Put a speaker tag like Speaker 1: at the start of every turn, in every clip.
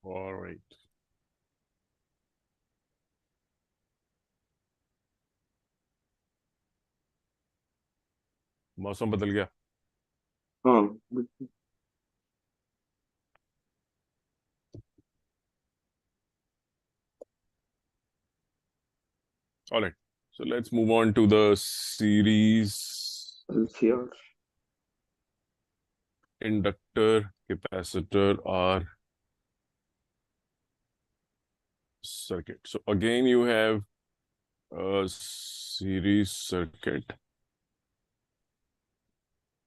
Speaker 1: All right. मौसम बदल गया.
Speaker 2: हाँ.
Speaker 1: All right. So let's move on to the series
Speaker 2: LCR.
Speaker 1: inductor, capacitor, or circuit. So again, you have a series circuit.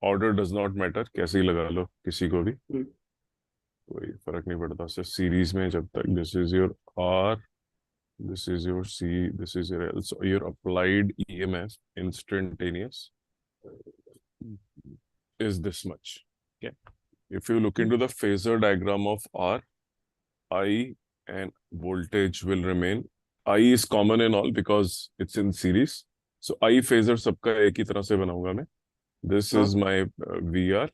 Speaker 1: Order does not matter. कैसे ही लगा लो किसी को भी कोई फर्क नहीं पड़ता. सिर्फ सीरीज में जब तक this is your R, this is your C, this is your L. So your applied EMF instantaneous is this much. Okay. If you look into the phasor diagram of R, I and voltage will remain. I is common in all because it's in series. So I phasor सबका एक ही तरह से बनाऊंगा मैं. This is my VR.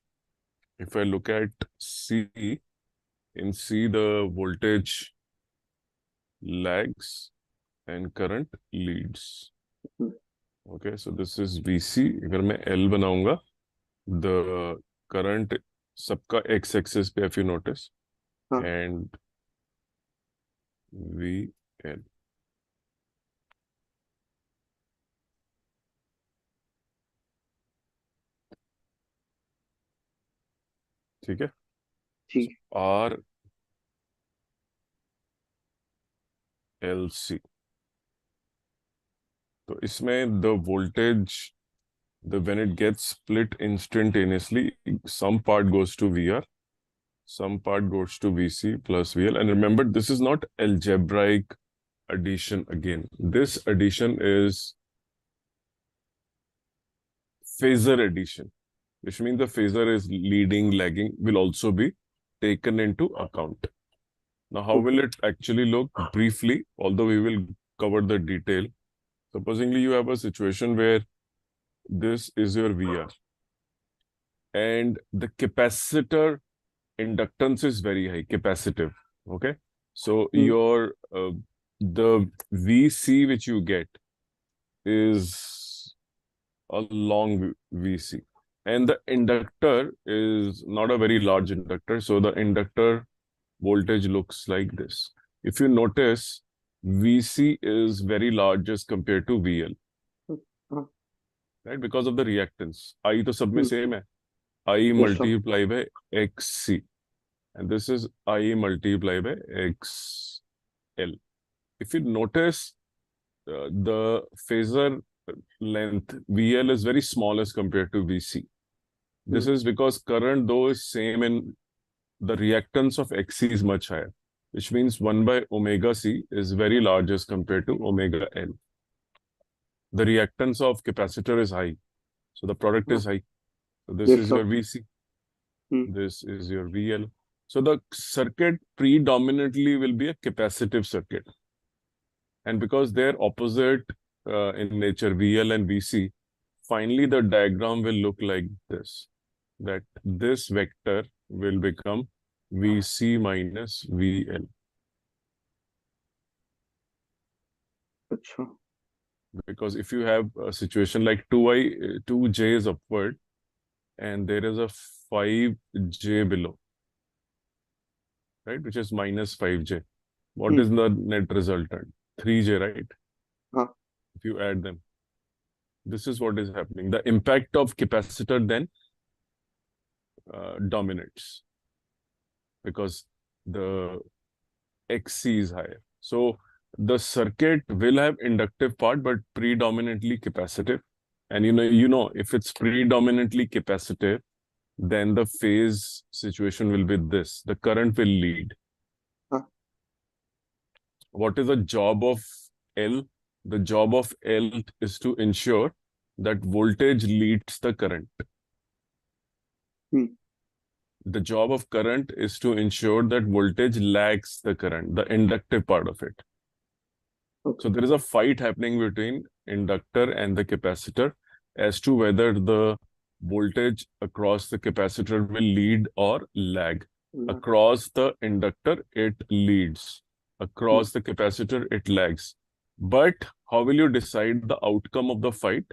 Speaker 1: If I look at C, in C the voltage lags and current leads. Okay, so this is VC. अगर मैं L बनाऊंगा, the current सबका x-axis पे, if you notice, and VL. ठीक है.
Speaker 2: ठीक.
Speaker 1: R LC. तो इसमें the voltage, when it gets split instantaneously, some part goes to VR, some part goes to VC plus VL. And remember, this is not algebraic addition again. This addition is phasor addition, which means the phasor is leading, lagging, will also be taken into account. Now, how will it actually look? Briefly, although we will cover the detail. Supposingly, you have a situation where this is your VR and the capacitor inductance is very high, capacitive. Okay. So your the VC which you get is a long VC, and the inductor is not a very large inductor. So the inductor voltage looks like this. If you notice, VC is very large as compared to VL, right? Because of the reactance. I to sab mein same hai. I multiply by XC, and this is I multiply by XL. If you notice, the phasor length VL is very small as compared to VC. This is because current though is same and the reactance of XC is much higher, which means 1 by omega C is very large as compared to omega L. The reactance of capacitor is high, so the product is high. So this is your VC, this is your VL. So the circuit predominantly will be a capacitive circuit. And because they're opposite in nature, VL and VC, finally the diagram will look like this, that this vector will become VC minus VL. Because if you have a situation like 2J is upward and there is a 5J below, right, which is minus 5J. What is the net resultant? 3J, right? If you add them, this is what is happening. The impact of capacitor then dominates because the XC is higher. So the circuit will have inductive part, but predominantly capacitive. And you know, if it's predominantly capacitive, then the phase situation will be this. The current will lead. What is the job of L? The job of L is to ensure that voltage leads the current. The job of current is to ensure that voltage lags the current, the inductive part of it. So there is a fight happening between inductor and the capacitor as to whether the voltage across the capacitor will lead or lag. Across the inductor, it leads. Across the capacitor, it lags. But how will you decide the outcome of the fight?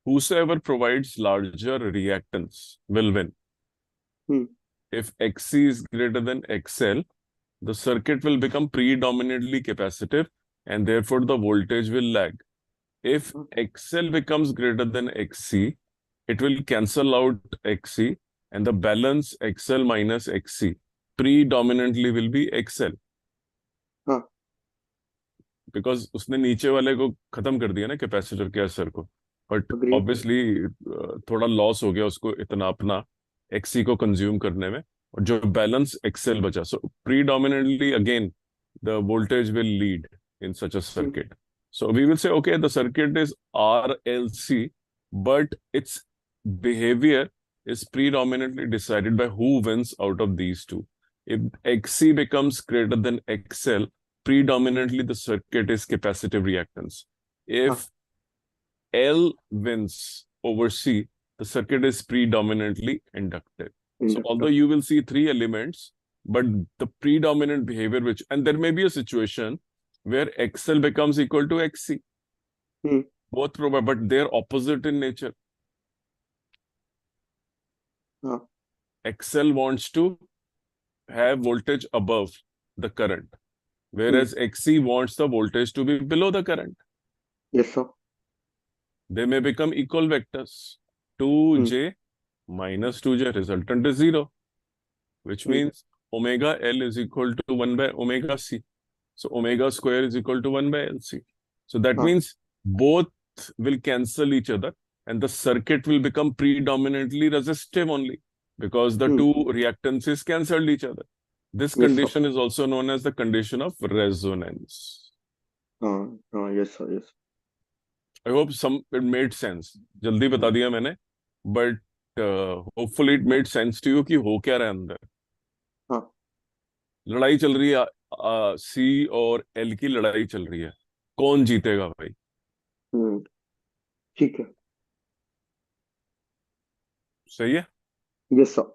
Speaker 1: Whosoever provides larger reactance will win. If XC is greater than XL, the circuit will become predominantly capacitive and therefore the voltage will lag. If XL becomes greater than XC, it will cancel out XC and the balance XL minus XC predominantly will be XL.
Speaker 2: हाँ
Speaker 1: Because उसने नीचे वाले को खत्म कर दिया ना capacitor के असर को, बट
Speaker 2: अग्री
Speaker 1: ऑब्वियसली थोड़ा लॉस हो गया उसको इतना अपना XC को कंज्यूम करने में, और जो बैलेंस XL बचा. सो predominantly again the voltage will lead in such a circuit. So we will say, okay, the circuit is RLC, but its behavior is predominantly decided by who wins out of these two. If XC becomes greater than XL, predominantly the circuit is capacitive reactance. If L wins over C, the circuit is predominantly inductive. So although you will see three elements, but the predominant behavior and there may be a situation where XL becomes equal to XC. Both probable, but they're opposite in nature. XL wants to have voltage above the current, whereas XC wants the voltage to be below the current.
Speaker 2: Yes, sir.
Speaker 1: They may become equal vectors. 2J minus 2J, resultant is 0, which means omega L is equal to 1 by omega C. So omega square is equal to 1 by LC. So that means both will cancel each other and the circuit will become predominantly resistive only because the two reactances cancelled each other. This condition is also known as the condition of resonance.
Speaker 2: Yes, sir. Yes.
Speaker 1: I hope it made sense. जल्दी बता दिया मैंने, but hopefully it made sense to you कि हो क्या रहा है अंदर. लड़ाई चल रही है, C और L की लड़ाई चल रही है, कौन जीतेगा भाई?
Speaker 2: ठीक है.
Speaker 1: सही है?
Speaker 2: Yes, sir.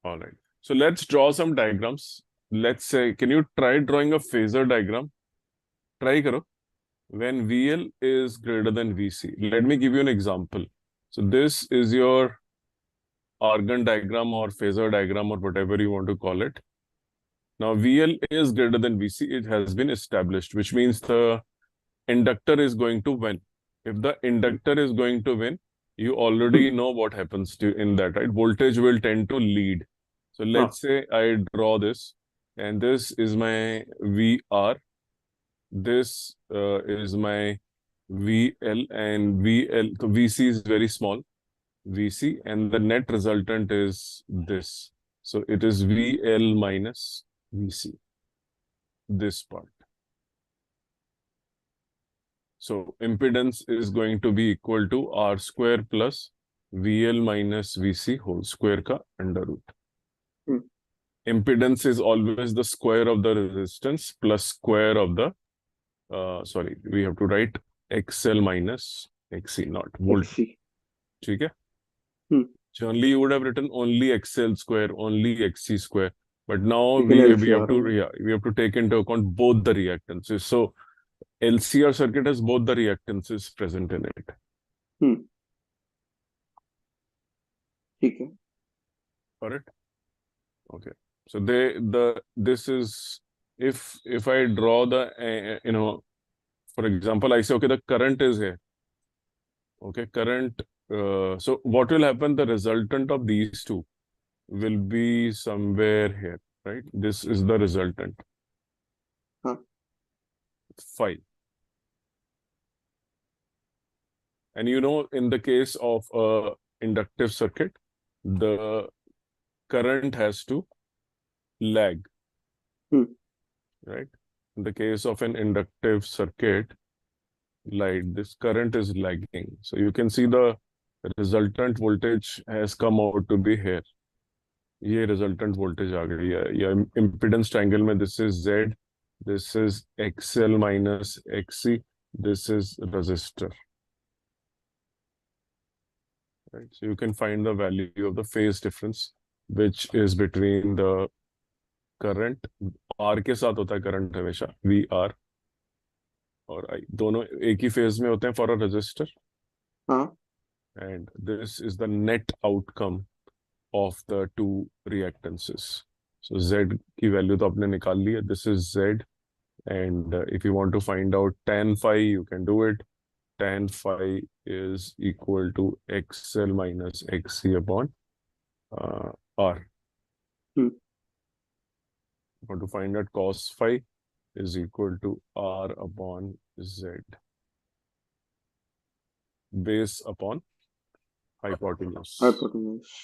Speaker 1: All right. So let's draw some diagrams. Let's say, can you try drawing a phasor diagram? Try करो. When VL is greater than VC. Let me give you an example. So this is your argon diagram or phasor diagram or whatever you want to call it. Now VL is greater than VC. It has been established, which means the inductor is going to win. If the inductor is going to win, you already know what happens in that, right? Voltage will tend to lead. So let's say I draw this, and this is my VR. This is my VL, and VL, so VC is very small, VC, and the net resultant is this. So it is VL minus VC, this part. So impedance is going to be equal to R square plus VL minus VC whole square ka under root. Impedance is always the square of the resistance plus square of the sorry, we have to write XL minus XC, not voltage. Okay? Generally, you would have written only XL square, only XC square, but now we have to take into account both the reactances. So LCR circuit has both the reactances present in it.
Speaker 2: Okay.
Speaker 1: Got it? Okay. So this is if I draw the for example, I say, okay, the current is here. Okay, current. So what will happen? The resultant of these two will be somewhere here, right? This is the resultant. Phi. And in the case of a inductive circuit, the current has to lag, right? In the case of an inductive circuit, this current is lagging. So you can see the resultant voltage has come out to be here. ये resultant voltage आ गई है. या impedance triangle में this is Z, this is XL minus XC, this is resistor. Right? So you can find the value of the phase difference which is between the current, R के साथ होता है current हमेशा, VR और I, दोनों एक ही phase में होते हैं for a resistor,
Speaker 2: हाँ
Speaker 1: and this is the net outcome of the two reactances. So Z की वैल्यू तो आपने निकाल ली है, this is Z, and if you want to find out tan phi, you can do it. Tan phi is equal to XL minus XC upon R.
Speaker 2: Hmm
Speaker 1: Want to find out cos phi is equal to R upon Z, base upon hypotenuse.
Speaker 2: hypotenuse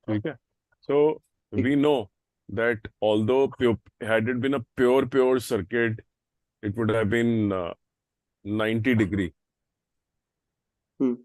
Speaker 1: ठीक है? So we know that although had it been a pure circuit, it would have been 90 degree.
Speaker 2: Hmm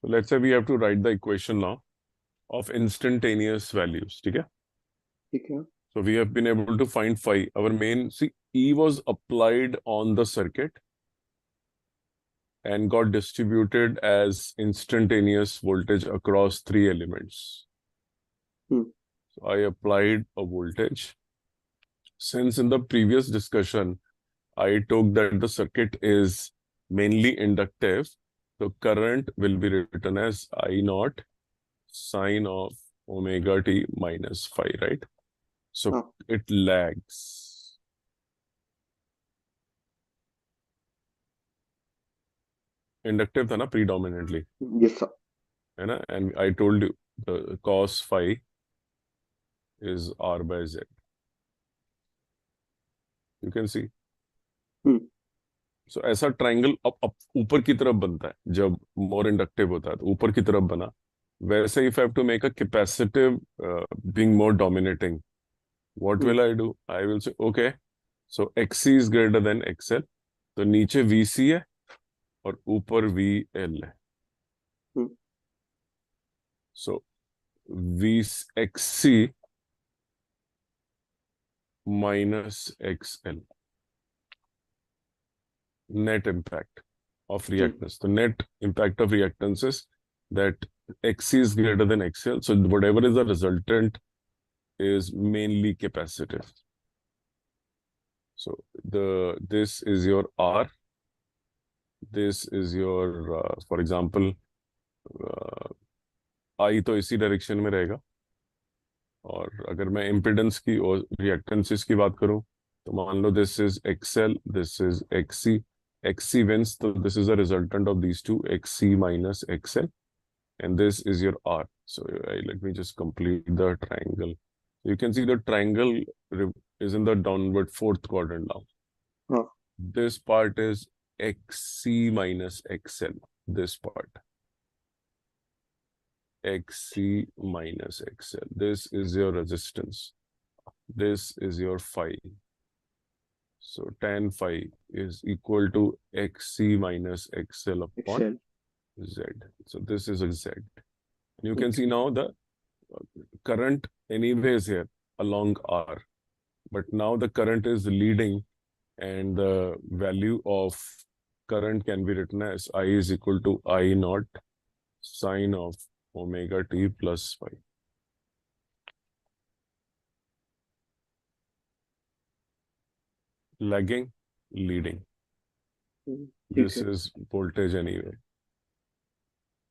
Speaker 1: So let's say we have to write the equation now of instantaneous values. ठीक है?
Speaker 2: ठीक है
Speaker 1: So we have been able to find phi. Our main, see, E was applied on the circuit and got distributed as instantaneous voltage across three elements.
Speaker 2: Hmm
Speaker 1: So I applied a voltage. Since in the previous discussion, I took that the circuit is mainly inductive, so current will be written as I naught sine of omega t minus phi, right? So
Speaker 2: हाँ
Speaker 1: it lags. Inductive था ना predominantly,
Speaker 2: yes sir
Speaker 1: है ना? And I told you the cos phi is R by Z. You can see.
Speaker 2: Hmm
Speaker 1: So ऐसा triangle अब ऊपर की तरफ बनता है जब मोर इंडक्टिव होता है, तो ऊपर की तरफ बना. वैसे if I have to make a capacitive being more dominating, what
Speaker 2: hmm
Speaker 1: will I do? I will say okay, so XC is greater than XL, तो नीचे VC है और ऊपर VL है.
Speaker 2: हम्म
Speaker 1: सो V XC minus XL, net impact of reactance. The net impact of reactance is that XC is greater than XL. So whatever is the resultant is mainly capacitive. So this is your R. This is your, for example, I तो इसी direction में रहेगा. और अगर मैं impedance की और reactances की बात करूं, तो मान लो this is XL, this is XC wins, so this is a resultant of these two, XC minus XL, and this is your R. So let me just complete the triangle. You can see the triangle is in the downward fourth quadrant now.
Speaker 2: हाँ
Speaker 1: This part is XC minus XL, this part. XC minus XL. This is your resistance. This is your phi. So tan phi is equal to XC minus XL upon
Speaker 2: excel
Speaker 1: Z. So this is a Z. And you can
Speaker 2: okay
Speaker 1: see now the current anyway is here along R. But now the current is leading, and the value of current can be written as I is equal to I naught sine of omega t plus phi. Lagging, leading.
Speaker 2: ठीक
Speaker 1: This
Speaker 2: है
Speaker 1: is voltage anyway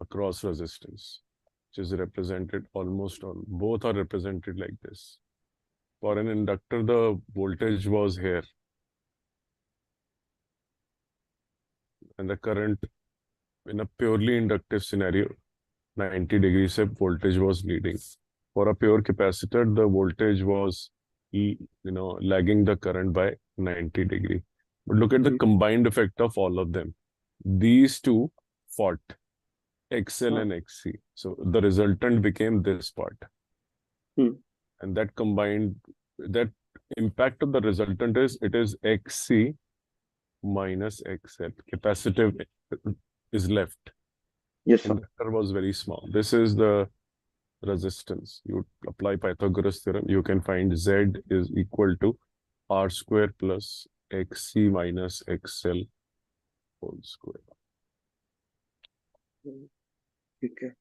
Speaker 1: across resistance, which is represented almost all. Both are represented like this. For an inductor, the voltage was here, and the current in a purely inductive scenario, 90 degrees से voltage was leading. For a pure capacitor, the voltage was lagging the current by 90 degree. But look at the
Speaker 2: Hmm.
Speaker 1: combined effect of all of them. These two fought, XL
Speaker 2: हाँ.
Speaker 1: and XC. So the resultant became this part.
Speaker 2: Hmm.
Speaker 1: And that combined, that impact of the resultant is, it is XC minus XL. Capacitive is left.
Speaker 2: Yes, sir.
Speaker 1: Inductor was very small. This is the resistance. You apply Pythagoras theorem, you can find Z is equal to R square plus XC minus XL whole square.
Speaker 2: ठीक है.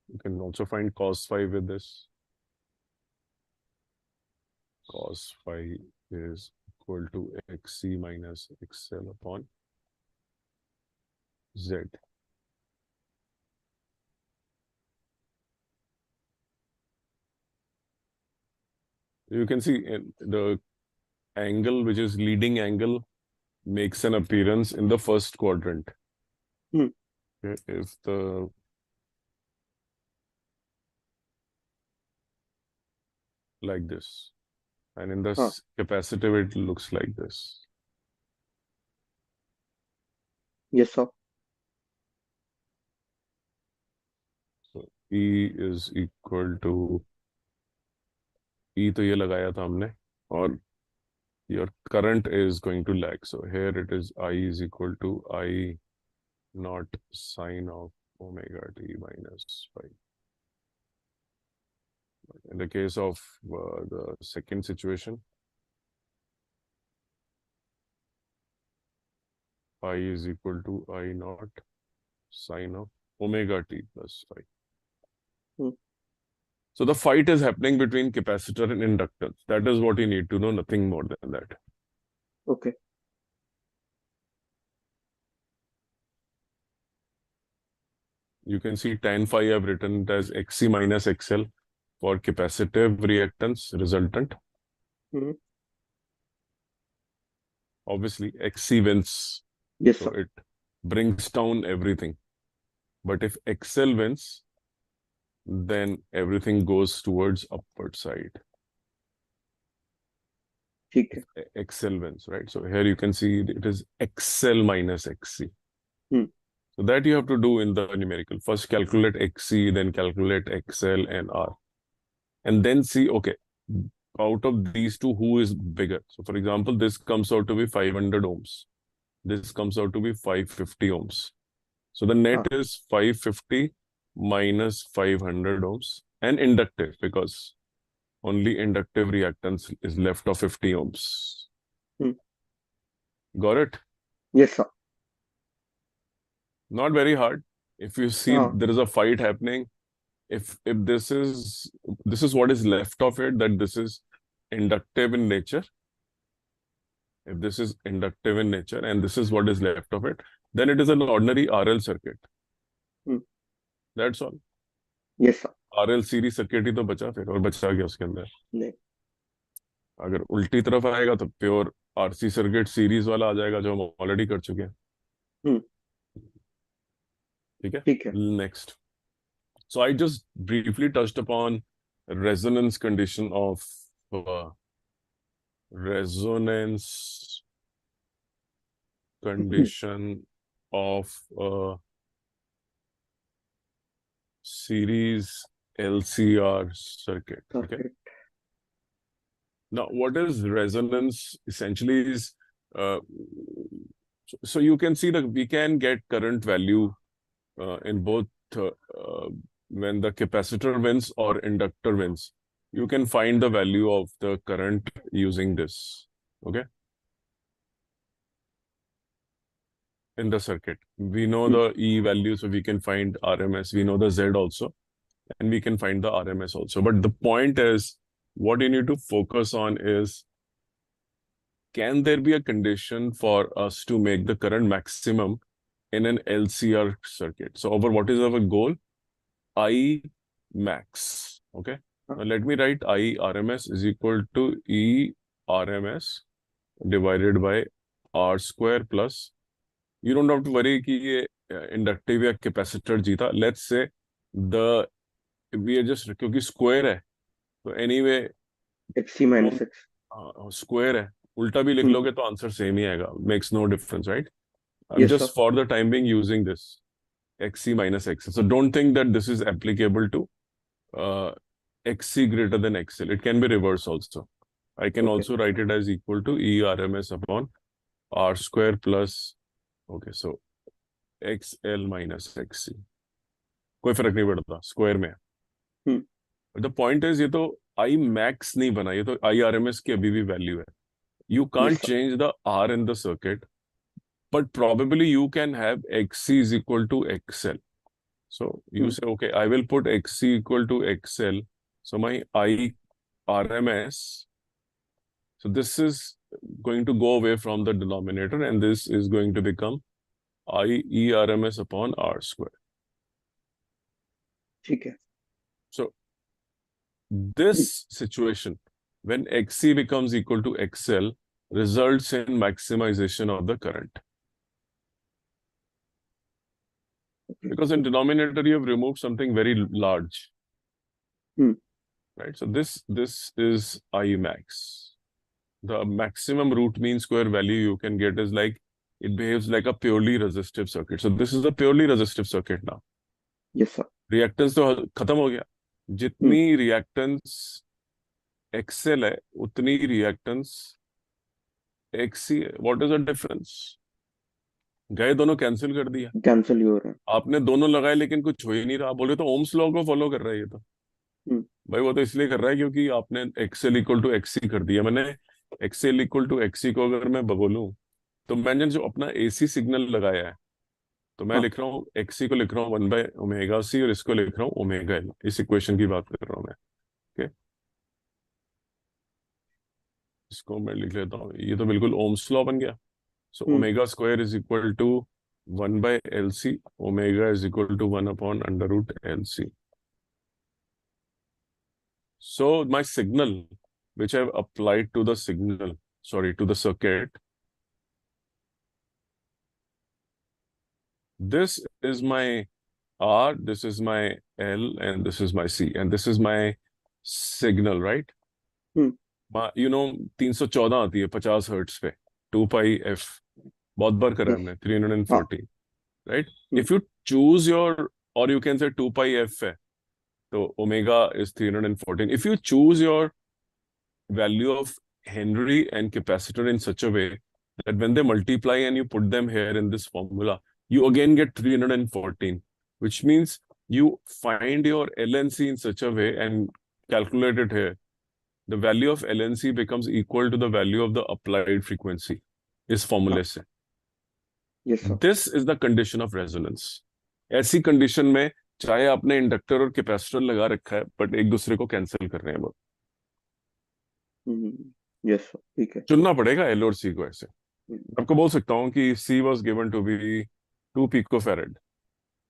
Speaker 1: You can also find cos phi with this. Cos phi is equal to XC minus XL upon Z. You can see the angle, which is leading angle, makes an appearance in the first quadrant.
Speaker 2: Hmm.
Speaker 1: Okay, if the like this, and in the
Speaker 2: हाँ.
Speaker 1: capacitive it looks like this.
Speaker 2: Yes, sir.
Speaker 1: So E is equal to E तो ये लगाया था हमने, और your current is going to lag. So here it is I is equal to I naught sine of omega t minus phi. In the case of the second situation, I is equal to I naught sine of omega t plus phi.
Speaker 2: Hmm.
Speaker 1: So the fight is happening between capacitor and inductors. That is what you need to know, nothing more than that.
Speaker 2: Okay.
Speaker 1: You can see tan phi I've written it as Xc minus XL for capacitive reactance resultant.
Speaker 2: Hmm.
Speaker 1: Obviously, Xc wins,
Speaker 2: Yes,
Speaker 1: so
Speaker 2: sir.
Speaker 1: it brings down everything. But if XL wins, then everything goes towards upward side.
Speaker 2: ठीक है.
Speaker 1: XL wins, right? So here you can see it is XL minus Xc.
Speaker 2: Hmm.
Speaker 1: So that you have to do in the numerical. First calculate Xc, then calculate XL and R. And then see, okay, out of these two, who is bigger? So for example, this comes out to be 500 ohms. This comes out to be 550 ohms. So the net
Speaker 2: हाँ.
Speaker 1: is 550 minus 500 ohms, and inductive, because only inductive reactance is left of 50 ohms.
Speaker 2: Hmm.
Speaker 1: Got it?
Speaker 2: Yes, sir.
Speaker 1: Not very hard. If you see
Speaker 2: हाँ.
Speaker 1: there is a fight happening, if this is what is left of it, that this is inductive in nature. If this is inductive in nature and this is what is left of it, then it is an ordinary RL circuit.
Speaker 2: Hmm.
Speaker 1: That's all.
Speaker 2: Yes, sir.
Speaker 1: RL series circuit ही तो बचा, फिर और बचा गया उसके अंदर.
Speaker 2: नहीं.
Speaker 1: अगर उल्टी तरफ आएगा तो प्योर आरसी सर्किट सीरीज वाला आ जाएगा, जो हम ऑलरेडी कर चुके हैं.
Speaker 2: Hmm.
Speaker 1: ठीक है.
Speaker 2: ठीक है.
Speaker 1: Next. So I just briefly touched upon resonance condition of resonance condition of series LCR circuit. Okay.
Speaker 2: Circuit.
Speaker 1: Now, what is resonance essentially is, so you can see that we can get current value in both when the capacitor wins or inductor wins. You can find the value of the current using this, okay? In the circuit. We know
Speaker 2: Hmm.
Speaker 1: the E value, so we can find RMS. We know the Z also, and we can find the RMS also. But the point is, what you need to focus on is, can there be a condition for us to make the current maximum in an LCR circuit? So what is our goal? I max, okay?
Speaker 2: हाँ.
Speaker 1: Now let me write I RMS is equal to E RMS divided by R square plus, you don't have to worry कि ये inductive या capacitor जीता. Let's say we are just, क्योंकि square है, तो anyway
Speaker 2: Xc minus X.
Speaker 1: Square है, उल्टा भी लिख
Speaker 2: हम्म,
Speaker 1: लोगे तो आंसर सेम ही आएगा, makes no difference, right? I am
Speaker 2: yes sir.
Speaker 1: Just for the time being using this xc minus xl. So don't think that this is applicable to uh, xc greater than xl. It can be reverse also. I can
Speaker 2: Okay.
Speaker 1: also write it as equal to E RMS upon R square plus, okay, so xl minus xc. कोई फर्क नहीं पड़ता, square में।
Speaker 2: हम्म,
Speaker 1: the point is, ये तो I max नहीं बना, ये तो आई आर एम एस की अभी भी वैल्यू है। You
Speaker 2: yes
Speaker 1: can't
Speaker 2: sir.
Speaker 1: Change the R in the circuit, but probably you can have xc is equal to xl. So you
Speaker 2: hmm,
Speaker 1: say, okay, I will put xc equal to xl. So my I RMS, so this is going to go away from the denominator, and this is going to become I E RMS upon R square.
Speaker 2: ठीक है.
Speaker 1: So this situation, when xc becomes equal to xl, results in maximization of the current.
Speaker 2: Okay.
Speaker 1: Because in denominator, you have removed something very large.
Speaker 2: Hmm,
Speaker 1: Right? So this is I max. The maximum root mean square value you can get is like, it behaves like a purely resistive circuit. So this is a purely resistive circuit now.
Speaker 2: yes sir.
Speaker 1: Reactance तो खत्म हो गया,
Speaker 2: हम्म,
Speaker 1: जितनी reactance XL है उतनी reactance XC है. What is the difference? गए दोनों कैंसिल कर दिया,
Speaker 2: कैंसिल ही हो रहा है.
Speaker 1: आपने दोनों लगाए लेकिन कुछ हो ही नहीं रहा, बोले तो ओम्स लॉ को फॉलो कर रहा है ये तो।
Speaker 2: हम्म,
Speaker 1: भाई वो तो इसलिए कर रहा है क्योंकि आपने एक्सएल इक्वल टू एक्सी कर दिया। मैंने एक्सएल इक्वल टू एक्सी को अगर मैं बोलूं, तो मैंने जो अपना एसी सिग्नल लगाया है, तो मैं
Speaker 2: हाँ.
Speaker 1: लिख रहा हूँ एक्सी को लिख रहा हूँ 1/ओमेगा सी, और इसको लिख रहा हूँ ओमेगा एल। इस इक्वेशन की बात कर रहा हूँ मैं। ओके, इसको मैं लिख लेता हूँ, ये तो बिल्कुल ओम्स लॉ बन गया। So
Speaker 2: hmm,
Speaker 1: omega square is equal to 1/LC, omega is equal to 1/√LC. So my signal, which I've applied to the signal, sorry, to the circuit, this is my R, this is my L, and this is my C, and this is my signal, right?
Speaker 2: Hmm,
Speaker 1: You know, 314 आती है 50 hertz पे, 2πf, बहुत बार करा है
Speaker 2: yes.
Speaker 1: हमने,
Speaker 2: हाँ.
Speaker 1: 340, right?
Speaker 2: Hmm,
Speaker 1: If you choose your, or you can say 2πf है, तो omega is 314. If you choose your value of Henry and capacitor in such a way that when they multiply and you put them here in this formula, you again get 314, which means you find your LNC in such a way and calculate it here. The value of LNC becomes equal to the value of the applied frequency. इस
Speaker 2: हाँ.
Speaker 1: फॉर्मूले से
Speaker 2: yes sir.
Speaker 1: This is the condition of resonance. ऐसी condition में चाहे आपने inductor और capacitor लगा रखा है, बट एक दूसरे को कैंसिल कर रहे हैं वो,
Speaker 2: yes sir. ठीक है.
Speaker 1: चुनना पड़ेगा एल और सी को ऐसे।
Speaker 2: हम्म,
Speaker 1: आपको बोल सकता हूँ कि C was given to be 2 picofarad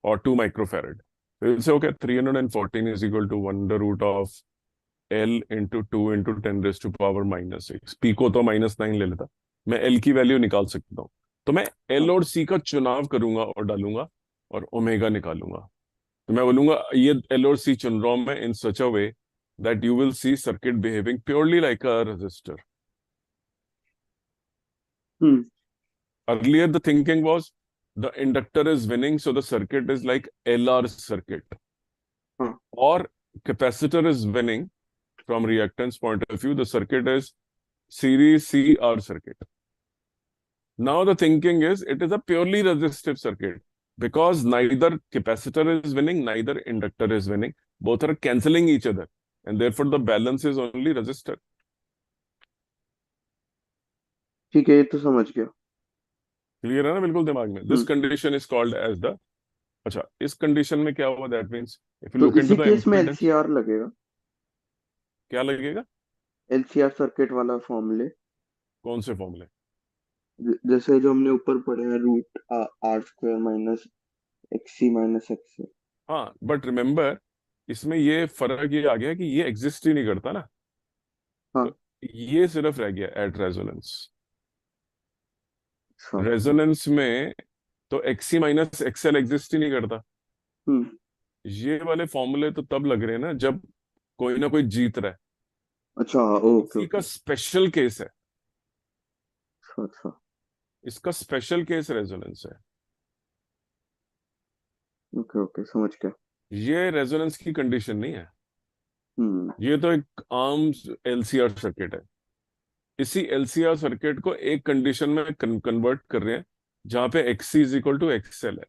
Speaker 1: or 2 microfarad. So you'll say, okay, 314 is equal to 1 the root of L into 2 into 10 raised to power minus 6. Pico तो -9 ले लेता, मैं L की वैल्यू निकाल सकता हूँ। तो मैं L
Speaker 2: हाँ.
Speaker 1: और C का चुनाव करूंगा और डालूंगा और ओमेगा निकालूंगा। तो मैं बोलूंगा ये L और C चुन रहा हूं मैं in such a way that you will see circuit behaving purely like a resistor.
Speaker 2: Hmm,
Speaker 1: Earlier, the thinking was the inductor is winning, so the circuit is like LR circuit,
Speaker 2: हाँ.
Speaker 1: or capacitor is winning from reactance point of view. The circuit is series CR circuit. Now the thinking is it is a purely resistive circuit because neither capacitor is winning, neither inductor is winning. Both are cancelling each other, and therefore the balance is only resistor.
Speaker 2: ठीक है, ये तो समझ गया.
Speaker 1: Clear है ना बिल्कुल दिमाग में? This
Speaker 2: hmm,
Speaker 1: condition is called as the, अच्छा इस कंडीशन में क्या हुआ, दैट मीन्स इफ यू
Speaker 2: तो
Speaker 1: लुक इनटू
Speaker 2: इसी
Speaker 1: द
Speaker 2: केस में
Speaker 1: इम्पीडेंस,
Speaker 2: एलसीआर लगेगा.
Speaker 1: क्या लगेगा?
Speaker 2: एलसीआर सर्किट वाला फॉर्मूले,
Speaker 1: कौन से फॉर्मूले?
Speaker 2: जैसे जो हमने ऊपर पढ़े हैं, root R square minus XC minus X.
Speaker 1: हाँ, बट रिमेंबर इसमें ये फर्क ये आ गया कि ये एग्जिस्ट ही नहीं करता ना,
Speaker 2: हाँ.
Speaker 1: तो ये सिर्फ रह गया एट रेजोनेंस।
Speaker 2: अच्छा.
Speaker 1: रेजोनेंस में तो एक्सी माइनस एक्सएल एग्जिस्ट ही नहीं करता।
Speaker 2: हम्म,
Speaker 1: ये वाले फॉर्मूले तो तब लग रहे हैं ना जब कोई ना कोई जीत रहा है।
Speaker 2: अच्छा, ओके
Speaker 1: इसी का
Speaker 2: ओके।
Speaker 1: स्पेशल केस है,
Speaker 2: अच्छा अच्छा।
Speaker 1: इसका स्पेशल केस रेजोनेंस है।
Speaker 2: ओके ओके, समझ गया।
Speaker 1: ये रेजोनेंस की कंडीशन नहीं है,
Speaker 2: हम्म
Speaker 1: ये तो एक आम एलसीआर सर्किट है। इसी एलसीआर सर्किट को एक कंडीशन में कन्वर्ट कर रहे हैं जहां पे X C is equal to XL है।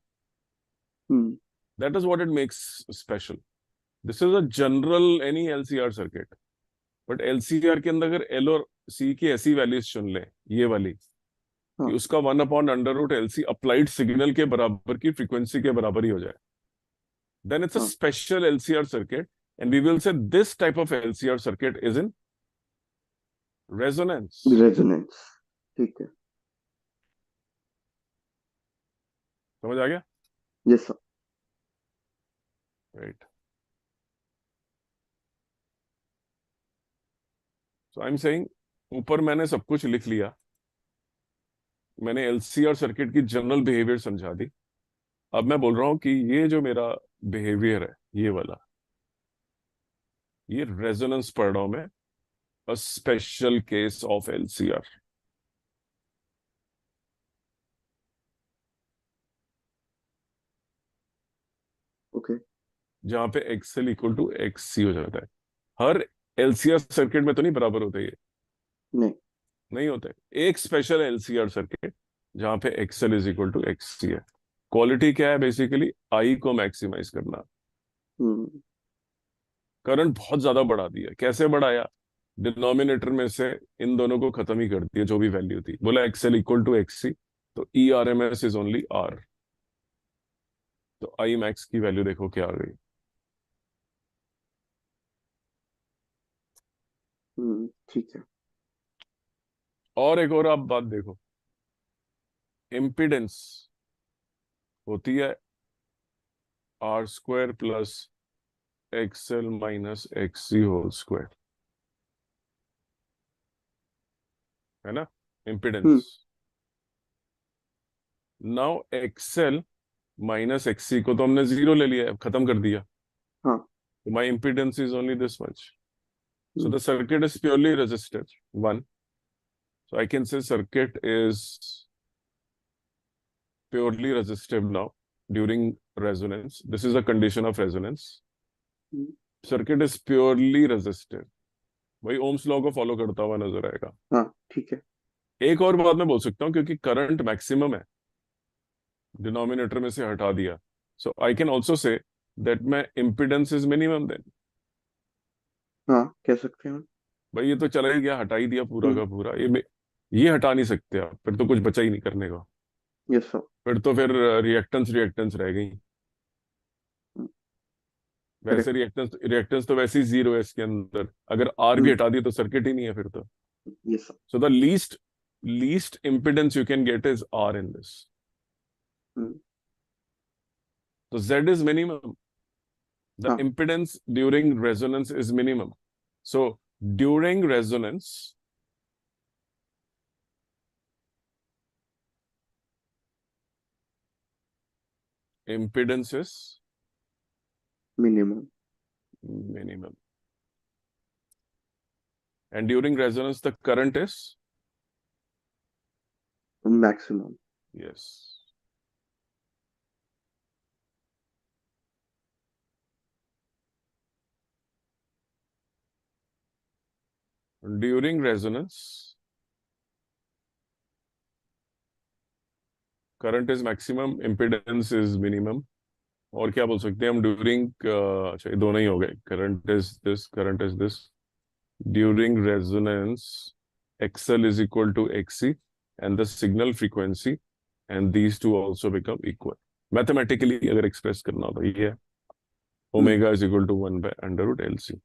Speaker 2: Hmm
Speaker 1: that is what it makes special. This is a general any LCR circuit, but LCR के अंदर अगर एल और सी की ऐसी वैल्यूज चुन ले, ये वाली, कि
Speaker 2: हाँ
Speaker 1: उसका 1/√LC अप्लाइड सिग्नल के बराबर की फ्रीक्वेंसी के बराबर ही हो जाए, then it's a
Speaker 2: हाँ।
Speaker 1: special LCR circuit, and we will say this type of LCR circuit is in resonance.
Speaker 2: Resonance. ठीक है।
Speaker 1: समझ आ गया?
Speaker 2: Yes sir.
Speaker 1: Right. So I'm saying, ऊपर मैंने सब कुछ लिख लिया, मैंने एलसीआर सर्किट की जनरल बिहेवियर समझा दी। अब मैं बोल रहा हूं कि ये जो मेरा बिहेवियर है, ये वाला, ये रेजोनेंस पढ़ रहा हूं मैं, a special case of LCR,
Speaker 2: okay.
Speaker 1: जहां पे एक्सएल इक्वल टू एक्स सी हो जाता है। हर एलसीआर सर्किट में तो नहीं बराबर होता ये,
Speaker 2: नहीं।
Speaker 1: नहीं होता है। एक स्पेशल एलसीआर सर्किट जहां पे XL is equal to X C है। क्वालिटी क्या है? बेसिकली आई को मैक्सिमाइज करना।
Speaker 2: हम्म
Speaker 1: करंट बहुत ज्यादा बढ़ा दिया, कैसे बढ़ाया? डिनोमिनेटर में से इन दोनों को खत्म ही कर दिया, जो भी वैल्यू थी, बोला XL equal to X C, तो E R M S is only R. तो आई मैक्स की वैल्यू देखो क्या आ गई।
Speaker 2: ठीक है।
Speaker 1: और एक और आप बात देखो, इम्पिडेंस होती है R² plus XL minus X C whole square, है ना? Impedance.
Speaker 2: Hmm
Speaker 1: now XL minus XC को तो हमने जीरो ले लिया है, खत्म कर दिया।
Speaker 2: हाँ।
Speaker 1: तो my impedance is only this much, so
Speaker 2: hmm
Speaker 1: the circuit is purely resistive, one. So I can say circuit is purely resistive now during resonance. This is a condition of resonance.
Speaker 2: Hmm,
Speaker 1: Circuit is purely resistive, वही Ohm's law को follow करता हुआ नजर आएगा।
Speaker 2: हाँ ठीक है।
Speaker 1: एक और बात मैं बोल सकता हूँ, क्योंकि करंट मैक्सिमम है, डिनोमिनेटर में से हटा दिया, so I can also say that my impedance is minimum then.
Speaker 2: हाँ, कह सकते हैं।
Speaker 1: भाई ये तो चला ही गया, हटा ही दिया पूरा
Speaker 2: हम्म
Speaker 1: का पूरा, ये हटा नहीं सकते आप, फिर तो कुछ बचा ही नहीं करने का।
Speaker 2: Yes sir.
Speaker 1: फिर रिएक्टेंस रिएक्टेंस रह गई। वैसे
Speaker 2: करेक्ट।
Speaker 1: रिएक्टेंस रिएक्टेंस तो वैसे ही जीरो है इसके अंदर, अगर आर भी
Speaker 2: हम्म
Speaker 1: हटा दिया तो सर्किट ही नहीं है फिर तो।
Speaker 2: Yes sir.
Speaker 1: So the least impedance you can get is R in this.
Speaker 2: Hmm
Speaker 1: तो जेड इज मिनिमम, द
Speaker 2: हाँ।
Speaker 1: Impedance during resonance is minimum. So during resonance impedance is
Speaker 2: minimum.
Speaker 1: minimum, and during resonance the current is,
Speaker 2: maximum.
Speaker 1: yes, during resonance current is maximum, impedance is minimum। और क्या बोल सकते हैं हम during, अच्छा ये दोनों ही हो गए, current is this, current is this, during resonance XL is equal to XC and the signal frequency, and these two also become equal। Mathematically अगर एक्सप्रेस करना हो तो ये है,
Speaker 2: hmm
Speaker 1: omega is equal to 1/√LC।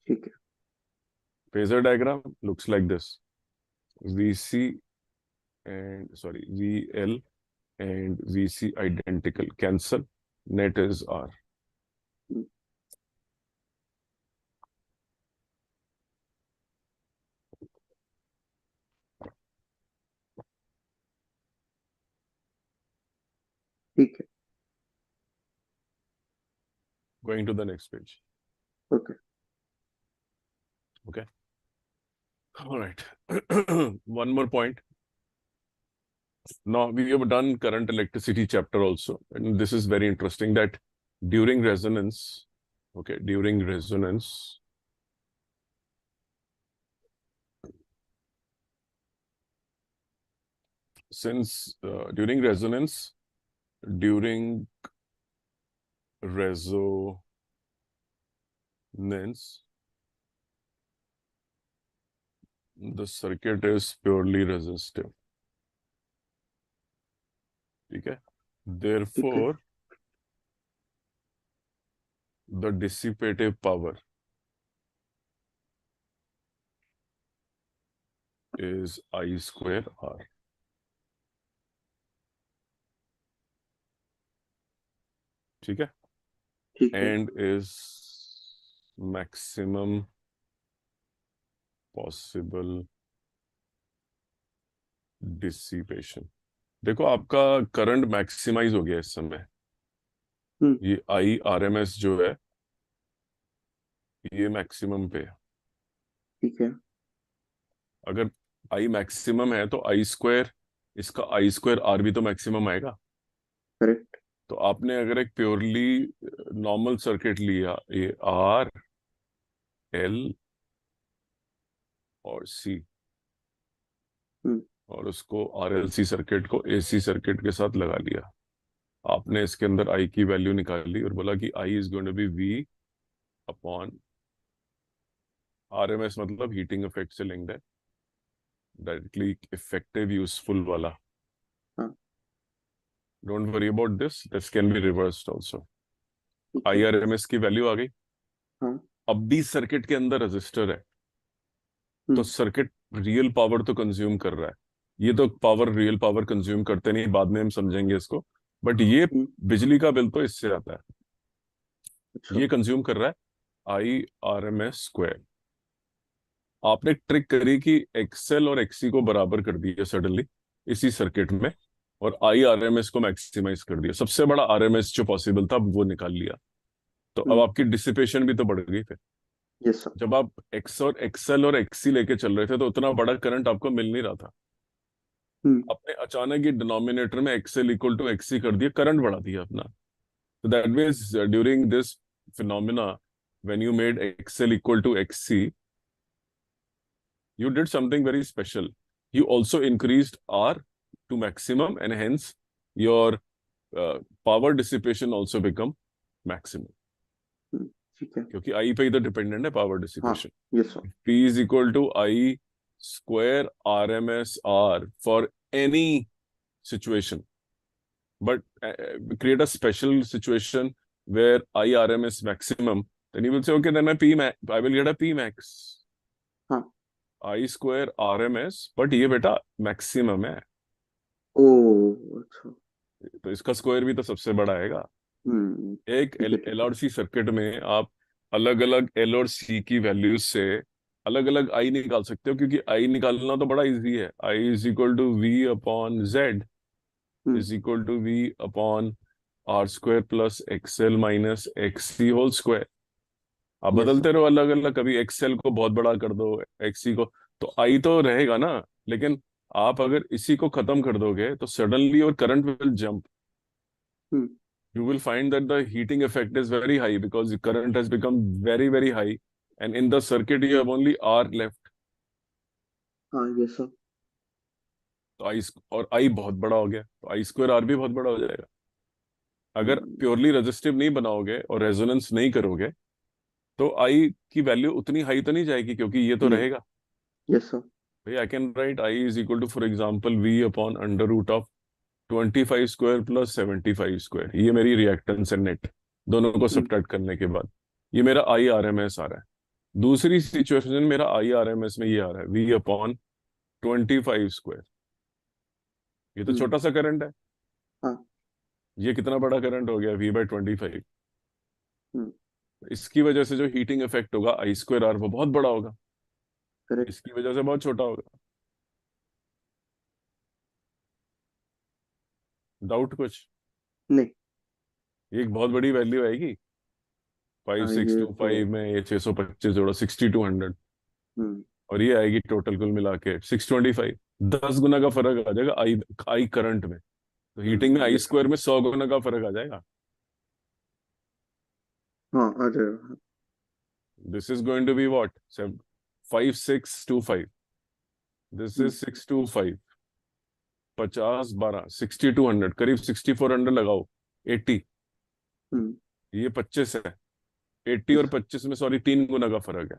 Speaker 2: ठीक है।
Speaker 1: Phasor diagram looks like this: VC and sorry VL and VC identical, cancel, net is R।
Speaker 2: हम्म, ठीक है।
Speaker 1: Going to the next page।
Speaker 2: Okay.
Speaker 1: Okay. All right. One more point. Now we have done current electricity chapter also, and this is very interesting that during resonance, okay, during resonance, since during resonance, during resonance, the circuit is purely resistive. ठीक है? Therefore, the dissipative power is I square R. ठीक है?
Speaker 2: ठीक है।
Speaker 1: And is maximum possible dissipation. देखो आपका current maximise हो गया इस समय। ये आई आर एम एस जो है ये मैक्सिमम पे है।
Speaker 2: ठीक है।
Speaker 1: अगर आई मैक्सिमम है तो आई स्क्वायर, इसका आई स्क्वायर आर भी तो मैक्सिमम आएगा।
Speaker 2: करेक्ट।
Speaker 1: तो आपने अगर एक प्योरली नॉर्मल सर्किट लिया, ये आर एल और सी, और उसको आर एल सी सर्किट को ए सी सर्किट के साथ लगा लिया, आपने इसके अंदर आई की वैल्यू निकाली और बोला कि I is going to be V upon R M S, मतलब हीटिंग इफेक्ट से लिंक्ड है, डायरेक्टली इफेक्टिव यूजफुल वाला।
Speaker 2: हाँ।
Speaker 1: Don't worry about this can be reversed also.
Speaker 2: ठीक
Speaker 1: आई
Speaker 2: है।
Speaker 1: आर एम एस की वैल्यू आ गई।
Speaker 2: हाँ।
Speaker 1: अब भी सर्किट के अंदर रजिस्टर है, तो
Speaker 2: हम्म।
Speaker 1: सर्किट रियल पावर तो कंज्यूम कर रहा है। ये तो पावर रियल पावर कंज्यूम करते नहीं, बाद में हम समझेंगे इसको, बट ये
Speaker 2: हम्म।
Speaker 1: बिजली का बिल तो इससे आता है।
Speaker 2: अच्छा।
Speaker 1: ये कंज्यूम कर रहा है I R M S square. आपने ट्रिक करी कि एक्सएल और एक्सी को बराबर कर दिया सडनली इसी सर्किट में, और आई आर एम एस को मैक्सिमाइज कर दिया, सबसे बड़ा आर एम एस जो पॉसिबल था वो निकाल लिया। तो अब आपकी डिसिपेशन भी तो बढ़ गई फिर।
Speaker 2: Yes sir.
Speaker 1: जब आप एक्स और एक्सएल और एक्सी लेके चल रहे थे तो उतना बड़ा करंट आपको मिल नहीं रहा था। आपने अचानक ही डिनोमिनेटर में एक्सएल इक्वल टू एक्सी कर दिया, करंट बढ़ा दिया अपना। तो that means during this phenomena when you made XL equal to XC, you did something very special. You also increased R to maximum, and hence your power dissipation also become maximum.
Speaker 2: ठीक है।
Speaker 1: क्योंकि I पे ही तो dependent है power
Speaker 2: हाँ।
Speaker 1: Dissipation.
Speaker 2: Yes sir.
Speaker 1: P is equal to I square RMS R for any situation. But create a special situation where I RMS maximum, then you will say, okay, then I will get a P max.
Speaker 2: हाँ।
Speaker 1: I square R M S, but ये बेटा maximum है,
Speaker 2: ओ। अच्छा।
Speaker 1: तो इसका square भी तो सबसे बड़ा आएगा। एक
Speaker 2: ठीक है।
Speaker 1: एल
Speaker 2: ठीक है।
Speaker 1: और सी सर्किट में आप अलग अलग एल और सी की वैल्यूज से अलग अलग आई निकाल सकते हो, क्योंकि आई निकालना तो बड़ा इजी है। I is equal to V upon Z is equal to V upon R square plus XL minus XC whole square. आप
Speaker 2: यस सर।
Speaker 1: बदलते रहो अलग अलग, कभी एक्सएल को बहुत बड़ा कर दो, एक्सी को, तो आई तो रहेगा ना। लेकिन आप अगर इसी को खत्म कर दोगे तो suddenly your current will jump. You will find that the heating effect is very high because the current has become very very high, and in the circuit you have only R left.
Speaker 2: हाँ। Yes sir.
Speaker 1: तो आई और आई बहुत बड़ा हो गया, तो आई square are भी बहुत बड़ा हो जाएगा। अगर प्योरली रेजिस्टिव नहीं बनाओगे और रेजोनेंस नहीं करोगे तो आई की वैल्यू उतनी हाई तो नहीं जाएगी, क्योंकि ये तो
Speaker 2: नहीं।
Speaker 1: रहेगा।
Speaker 2: Yes sir.
Speaker 1: भाई I can write I is equal to for example V upon under root of 25 square plus 75 square. ये मेरी रिएक्टेंस है नेट, दोनों को सब्ट्रैक्ट करने के बाद ये मेरा आई आर एम एस आ रहा है। दूसरी सिचुएशन में मेरा आई आर एम एस में ये आ रहा है वी अपॉन 25 स्क्वायर। ये तो छोटा सा करंट है,
Speaker 2: हाँ।
Speaker 1: ये कितना बड़ा करंट हो गया, वी बाई 25। इसकी वजह से जो हीटिंग इफेक्ट होगा आई स्क्वायर आर वो बहुत बड़ा होगा,
Speaker 2: करेक्ट।
Speaker 1: इसकी वजह से बहुत छोटा होगा। डाउट कुछ?
Speaker 2: नहीं।
Speaker 1: ये एक बहुत बड़ी वैल्यू आएगी,
Speaker 2: हाँ, ये तो
Speaker 1: 5625 में ये 625 जोड़ा 6200। और ये आएगी टोटल कुल मिला के 625। 10 गुना का फर्क आ जाएगा आई आई करंट में। तो हीटिंग में आई
Speaker 2: यस।
Speaker 1: स्क्वायर में 100 गुना का फर्क आ जाएगा।
Speaker 2: हाँ, आ जाएगा।
Speaker 1: This is going to be what 5625। This is 625। 50 12 6200 करीब 6400 लगाओ। 80।
Speaker 2: हम्म।
Speaker 1: ये 25 है। 80 और
Speaker 2: यस।
Speaker 1: 25 में सॉरी 3 गुना का फर्क है।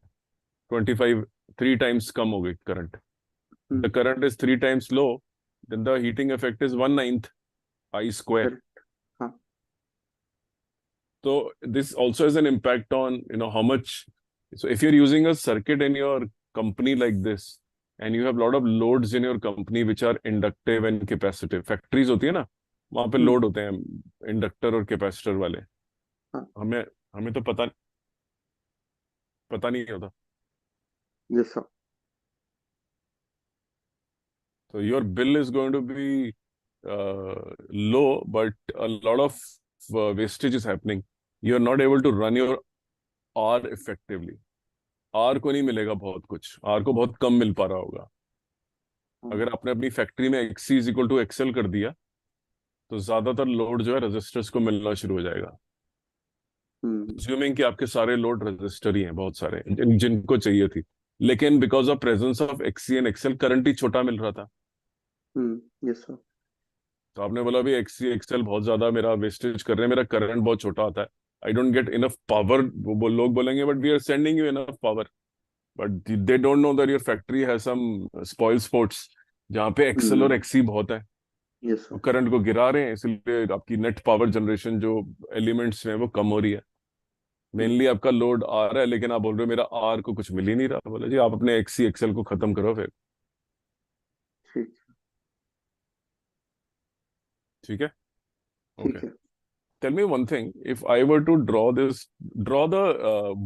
Speaker 1: 25 3 टाइम्स कम हो गई current. The current is 3 times low, then the heating effect is 1/9 I square.
Speaker 2: Correct. हाँ।
Speaker 1: So this also has an impact on how much. So if you're using a circuit in your company like this, and you have a lot of loads in your company which are inductive and capacitive, factories होती है ना, वहां पे
Speaker 2: हम्म।
Speaker 1: Load होते हैं inductor और capacitor वाले।
Speaker 2: हाँ।
Speaker 1: हमें हमें तो पता नहीं होता।
Speaker 2: Yes sir.
Speaker 1: So your bill is going to be low, but a lot of wastage is happening. You are not able to run your R effectively. R को नहीं मिलेगा बहुत कुछ, आर को बहुत कम मिल पा रहा होगा।
Speaker 2: हाँ।
Speaker 1: अगर आपने अपनी फैक्ट्री में XC is equal to XL कर दिया, तो ज्यादातर लोड जो है रेजिस्टर्स को मिलना शुरू हो जाएगा।
Speaker 2: हम्म।
Speaker 1: अज्यूमिंग कि आपके सारे लोड रेजिस्टर ही हैं, बहुत सारे जिनको चाहिए थी, लेकिन because of presence of XC and XL current ही छोटा मिल रहा था।
Speaker 2: Yes sir.
Speaker 1: तो आपने बोला भी एक्सी एक्सएल बहुत ज्यादा मेरा वेस्टेज कर रहे हैं, मेरा करंट बहुत छोटा आता है, I don't get enough power. वो लोग बोलेंगे but we are sending you enough power, but they don't know that your factory has some spoil spots जहाँ पे एक्सेल और एक्सी बहुत है।
Speaker 2: यस
Speaker 1: वो
Speaker 2: सर।
Speaker 1: करंट को गिरा रहे हैं, इसलिए आपकी नेट पावर जनरेशन जो एलिमेंट्स में वो कम हो रही है। मेनली आपका लोड आ रहा है, लेकिन आप बोल रहे हो मेरा आर को कुछ मिल ही नहीं रहा। बोला जी आप अपने एक्सी एक्सेल को खत्म करो फिर।
Speaker 2: ठीक।
Speaker 1: ठीक है। ओके।
Speaker 2: ठीक है।
Speaker 1: Tell me one thing, if I were to draw the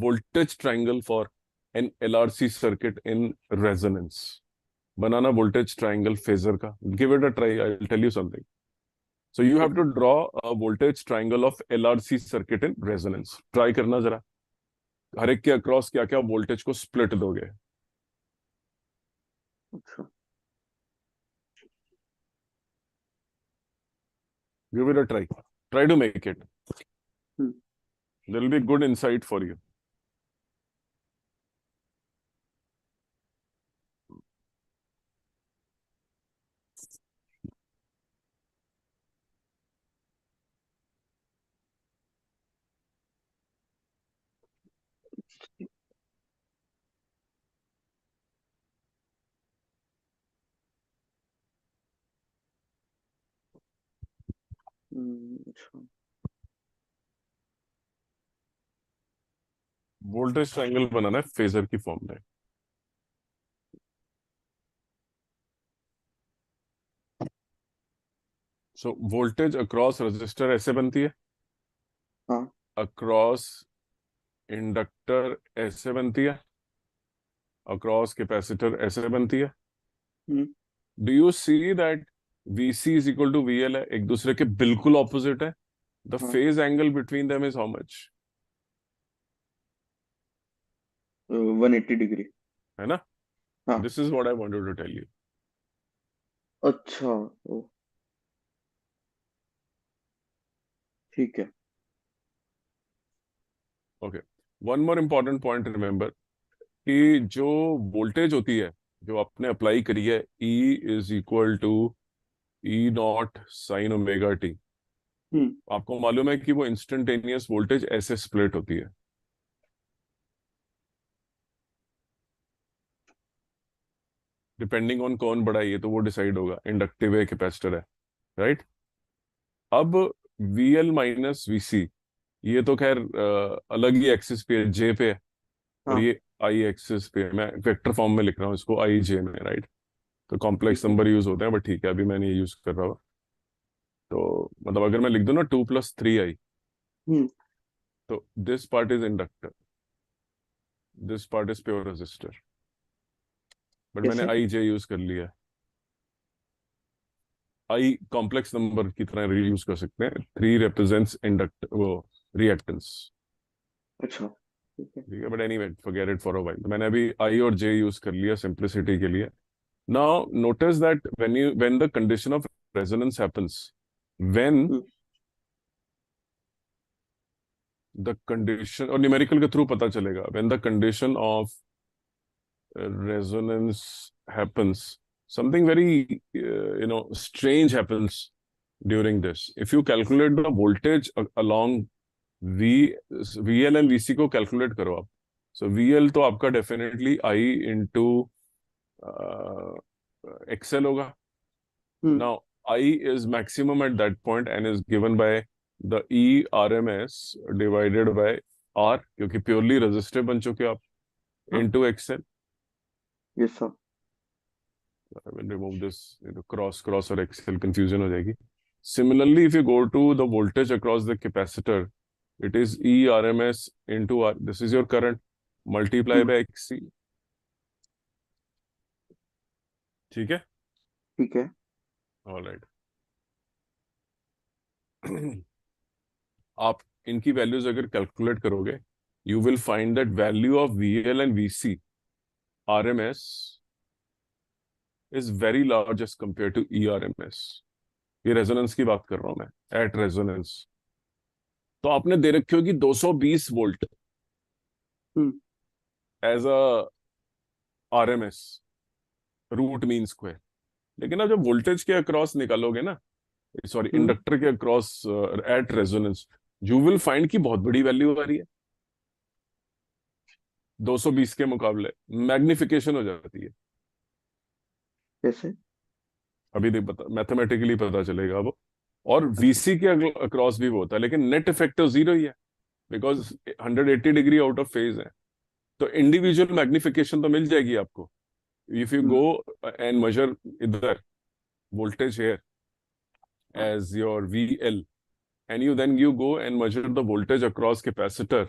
Speaker 1: voltage triangle for an LRC circuit in resonance. बनाना वोल्टेज ट्रायंगल फेजर का, give it a try, I will tell you something. So you have to
Speaker 2: okay.
Speaker 1: draw a voltage triangle of LRC circuit in resonance. Try करना जरा, हर एक के across क्या क्या voltage को split दोगे।
Speaker 2: अच्छा।
Speaker 1: Give it a try. Try to make it.
Speaker 2: Hmm.
Speaker 1: There will be good insight for you.
Speaker 2: अच्छा।
Speaker 1: वोल्टेज ट्रायंगल बनाना है फेजर की फॉर्म में। सो वोल्टेज अक्रॉस रजिस्टर ऐसे बनती है,
Speaker 2: हाँ।
Speaker 1: अक्रॉस इंडक्टर ऐसे बनती है, अक्रॉस कैपेसिटर ऐसे बनती है।
Speaker 2: Hmm.
Speaker 1: Do you see that VC is equal to VL है, एक दूसरे के बिल्कुल ऑपोजिट है। द
Speaker 2: हाँ।
Speaker 1: Phase angle between them is how much?
Speaker 2: 180 degree.
Speaker 1: है ना?
Speaker 2: हाँ।
Speaker 1: This is what I wanted to tell you.
Speaker 2: अच्छा। ओ, ठीक है।
Speaker 1: Okay. One more important point remember कि जो वोल्टेज होती है जो आपने अप्लाई करी है, E is equal to E0 sin ωt।
Speaker 2: हम्म।
Speaker 1: आपको मालूम है कि वो इंस्टेंटेनियस वोल्टेज ऐसे स्प्लिट होती है। डिपेंडिंग ऑन कौन बड़ा है ये तो वो डिसाइड होगा, इंडक्टिव है कैपेसिटर है, राइट। अब VL माइनस VC, ये तो खैर अलग ही एक्सिस पे है, J पे है, और
Speaker 2: हाँ।
Speaker 1: ये I एक्सिस पे है। मैं वेक्टर फॉर्म में लिख रहा हूँ इसको IJ में, राइट। तो कॉम्प्लेक्स
Speaker 2: ठीक है।
Speaker 1: नंबर यूज होते हैं, बट ठीक है अभी मैंने ये यूज कर रहा हूँ। तो मतलब अगर मैं लिख दूं ना 2 + 3I,
Speaker 2: हम्म।
Speaker 1: तो this part is inductor, this part is pure resistor, but मैंने
Speaker 2: कैसे?
Speaker 1: IJ यूज कर लिया। आई कॉम्प्लेक्स नंबर की तरह यूज कर सकते हैं। 3 रिप्रेजेंट्स इंडक्ट वो रिएक्टेंस।
Speaker 2: अच्छा। ठीक है।
Speaker 1: ठीक है, but anyway forget it for a while. मैंने अभी आई और जे यूज कर लिया सिंप्लिसिटी के लिए। Now notice that when the condition of resonance happens, when
Speaker 2: hmm
Speaker 1: the condition, और न्यूमेरिकल के थ्रू पता चलेगा, when the condition of resonance happens, something very strange happens during this. If you calculate the voltage along VL and VC को calculate करो आप, so VL तो आपका definitely I into XL होगा.
Speaker 2: हम्म
Speaker 1: Now I is maximum at that point and is given by the E RMS divided by R, क्योंकि purely resistive बन चुके हो आप,
Speaker 2: हाँ।
Speaker 1: into XL.
Speaker 2: Yes sir.
Speaker 1: I will remove this, cross और XL confusion हो जाएगी. Similarly, if you go to the voltage across the capacitor, it is E RMS into R. This is your current, multiply
Speaker 2: hmm
Speaker 1: by XC. ठीक है?
Speaker 2: ठीक है।
Speaker 1: All right. आप इनकी values अगर कैलकुलेट करोगे, you will find that value of VL and VC RMS is very large as compared to ERMS. ये resonance की बात कर रहा हूं मैं, एट रेजोनेंस. तो आपने दे रखी होगी 220 volt
Speaker 2: hmm
Speaker 1: as a RMS, root mean square. लेकिन आप जब वोल्टेज के अक्रॉस निकालोगे ना, सॉरी
Speaker 2: हम्म
Speaker 1: इंडक्टर के across at resonance, you will find की बहुत बड़ी वैल्यू आ रही है 220 के मुकाबले. मैग्निफिकेशन हो जाती है.
Speaker 2: कैसे?
Speaker 1: अभी देख पता, मैथमेटिकली पता चलेगा वो. और
Speaker 2: अच्छा।
Speaker 1: वीसी के अक्रॉस भी वो होता है, लेकिन नेट इफेक्ट तो जीरो ही है, because 180 degree out of phase है. तो इंडिविजुअल मैग्निफिकेशन तो मिल जाएगी आपको. If you
Speaker 2: hmm
Speaker 1: go and measure इधर voltage here
Speaker 2: हाँ।
Speaker 1: as your VL, and you go and measure the voltage across capacitor,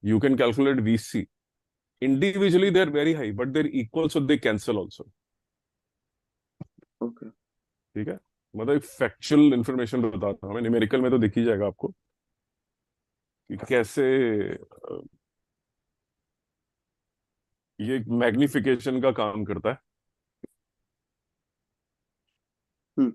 Speaker 1: you can calculate VC. Individually they're very high, but they're equal, so they cancel also.
Speaker 2: Okay.
Speaker 1: ठीक है, मतलब एक factual information बताता हूँ मैं. Numerical में तो दिख ही जाएगा आपको कि कैसे ये मैग्निफिकेशन का काम करता है.
Speaker 2: हम्म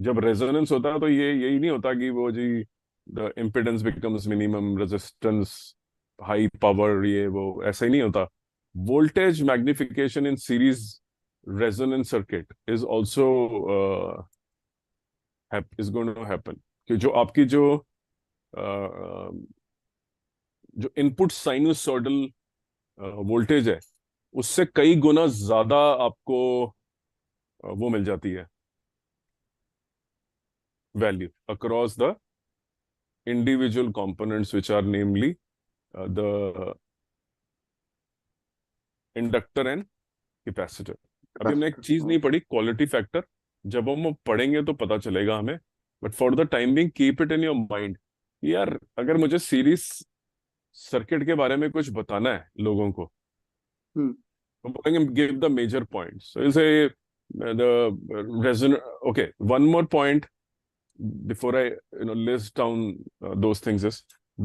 Speaker 1: जब रेजोनेंस होता है तो ये यही नहीं होता कि वो जी the impedance becomes minimum, resistance high power, ये वो ऐसा ही नहीं होता. Voltage magnification in series resonance circuit is also is going to happen. कि जो आपकी जो इनपुट साइनसॉइडल वोल्टेज है, उससे कई गुना ज्यादा आपको वो मिल जाती है value across the individual components, which are namely the inductor and capacitor. अभी हमने एक
Speaker 2: कैपेसिटर।
Speaker 1: चीज
Speaker 2: हाँ।
Speaker 1: नहीं पढ़ी, क्वालिटी फैक्टर. जब हम वो पढ़ेंगे तो पता चलेगा हमें, but for the time being keep it in your mind. यार अगर मुझे सीरीज सर्किट के बारे में कुछ बताना है लोगों को,
Speaker 2: हम्म
Speaker 1: हम बोलेंगे गिव द मेजर पॉइंट्स. सो से the resonance. Okay, one more point before I list down those things is,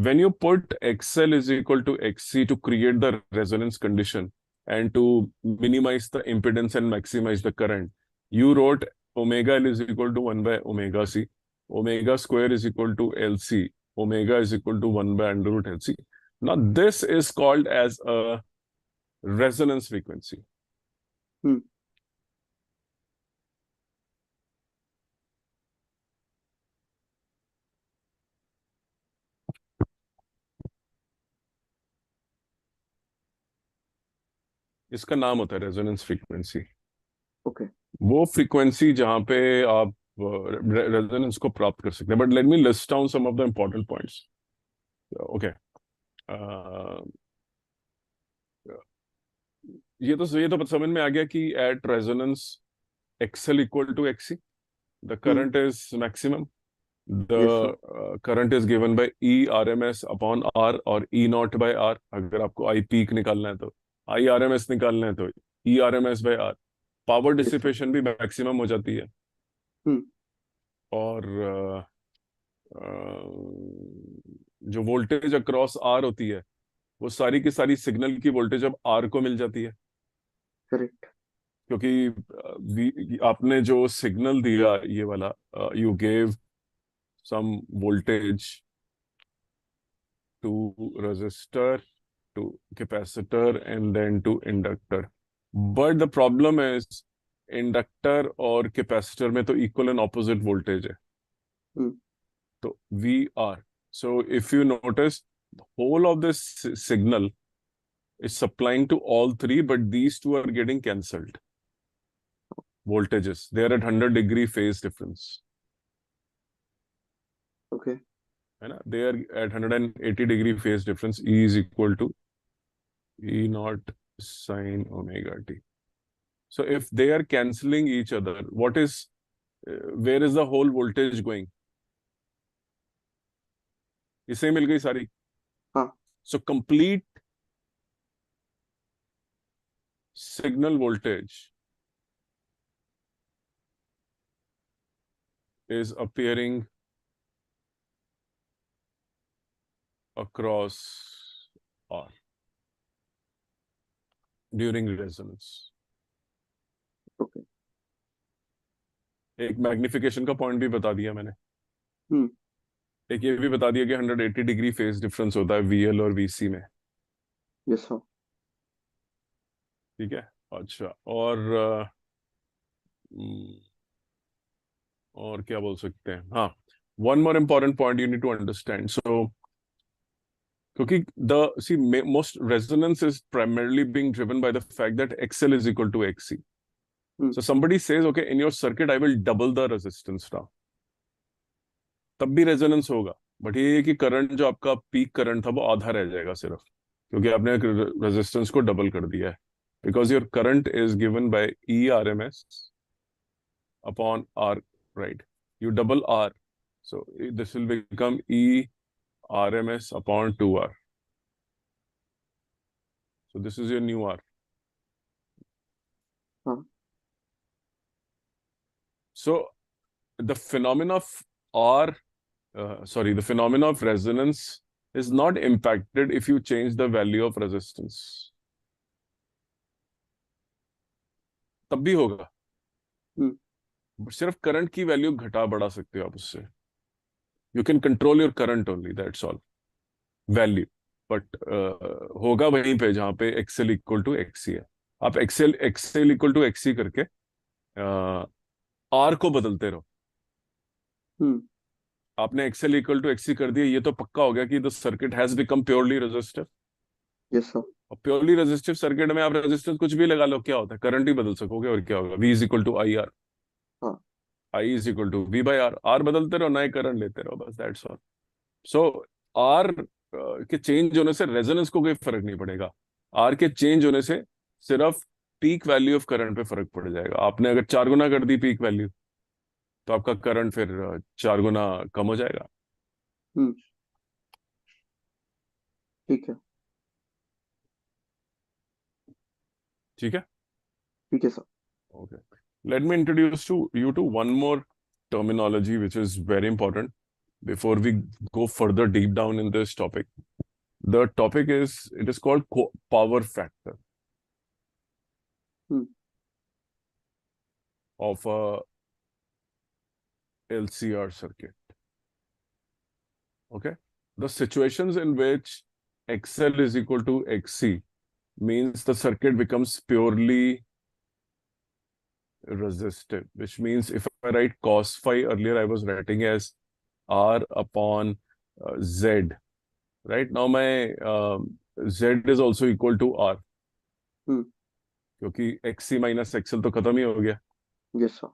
Speaker 1: when you put XL is equal to XC to create the resonance condition and to minimize the impedance and maximize the current, you wrote omega L is equal to 1 by omega C, omega square is equal to LC, omega is equal to 1 by under root LC. Now this is called as a resonance frequency.
Speaker 2: Hmm
Speaker 1: इसका नाम होता है resonance frequency.
Speaker 2: Okay.
Speaker 1: वो frequency जहां पे आप resonance को प्राप्त कर सकते हैं. But let me list down some of the important points. Okay, ये तो समझ में आ गया कि at resonance XL equal to XC, the
Speaker 2: hmm
Speaker 1: current is maximum,
Speaker 2: yes sir.
Speaker 1: The current is given by E R M S upon R, और E not bye are. अगर आपको आई पीक निकालना है तो आई आर एम एस निकालना है तो E R M S by R. Power
Speaker 2: yes sir.
Speaker 1: Dissipation भी मैक्सिमम हो जाती है.
Speaker 2: हम्म
Speaker 1: और जो वोल्टेज अक्रॉस आर होती है, वो सारी की सारी सिग्नल की वोल्टेज अब आर को मिल जाती है,
Speaker 2: करेक्ट।
Speaker 1: क्योंकि आपने जो सिग्नल दिया ये वाला, you gave some voltage to resistor, to capacitor, and then to inductor. But the problem is inductor और कैपेसिटर में तो इक्वल एंड ऑपोजिट वोल्टेज है,
Speaker 2: हम्म।
Speaker 1: तो we are, so if you notice whole of this signal is supplying to all three, but these two are getting cancelled voltages. They are at 100-degree phase difference.
Speaker 2: Okay.
Speaker 1: है ना, they are at 180-degree phase difference. E is equal to E naught sine omega t. So if they are cancelling each other, where is the whole voltage going? इसे मिल गई सारी.
Speaker 2: हाँ।
Speaker 1: So complete signal voltage is appearing across R during resonance.
Speaker 2: Okay.
Speaker 1: एक magnification का point भी बता दिया मैंने.
Speaker 2: हम्म।
Speaker 1: एक ये भी बता दिया कि 180-डिग्री फेज डिफरेंस होता है VL और VC में.
Speaker 2: Yes sir.
Speaker 1: ठीक है. अच्छा, हम्म, और क्या बोल सकते हैं. हाँ, one more important point you need to understand. So क्योंकि most resonance is primarily being driven by the fact that XL is equal to XC.
Speaker 2: Hmm.
Speaker 1: So somebody says, okay, in your circuit I will double the resistance now. तब भी resonance होगा, but ये है कि current जो आपका peak current था वो आधा रह जाएगा सिर्फ, क्योंकि आपने रेजिस्टेंस को डबल कर दिया है. Because your current is given by E R M S upon R, right. You double R, so this will become E RMS upon 2R. So this is your new R.
Speaker 2: हाँ।
Speaker 1: So the phenomena of R, the phenomena of resonance is not impacted if you change the value of resistance. तब भी होगा, सिर्फ current की value घटा बढ़ा सकते हो आप उससे. You can control your current only, that's all, value. But होगा वहीं पे जहां पे एक्सएल इक्वल टू एक्सी है. आप XL XL equal to XC करके आर को बदलते रहो.
Speaker 2: हम्म।
Speaker 1: आपने एक्सएल इक्वल टू एक्सी कर दिया, ये तो पक्का हो गया कि the circuit has become purely resistive.
Speaker 2: Yes sir.
Speaker 1: और प्योरली रेजिस्टिव सर्किट में आप रेजिस्टेंस कुछ भी लगा लो, क्या होता है, करंट ही बदल सकोगे. और क्या होगा, V is equal to I R,
Speaker 2: हाँ।
Speaker 1: I is equal to V by R. R बदलते रहो, नए करंट लेते रहो, बस दैट्स ऑल. सो आर के चेंज होने से रेजोनेंस को कोई फर्क नहीं पड़ेगा. आर के चेंज होने से सिर्फ पीक वैल्यू ऑफ करंट पे फर्क पड़ जाएगा. आपने अगर 4 गुना कर दी पीक वैल्यू, तो आपका करंट फिर 4 गुना कम हो जाएगा.
Speaker 2: हम्म। ठीक है।
Speaker 1: ठीक है.
Speaker 2: ठीक है sir.
Speaker 1: Okay. Let me introduce to you to one more terminology which is very important before we go further deep down in this topic. The topic it is called power factor
Speaker 2: hmm.
Speaker 1: of a LCR circuit. Okay. The situations in which XL is equal to XC means the circuit becomes purely resistive, which means if I write cos phi, earlier I was writing as R upon Z. Right now my Z is also equal to R,
Speaker 2: हम्म।
Speaker 1: क्योंकि XC minus XL तो खत्म ही हो गया.
Speaker 2: Yes sir.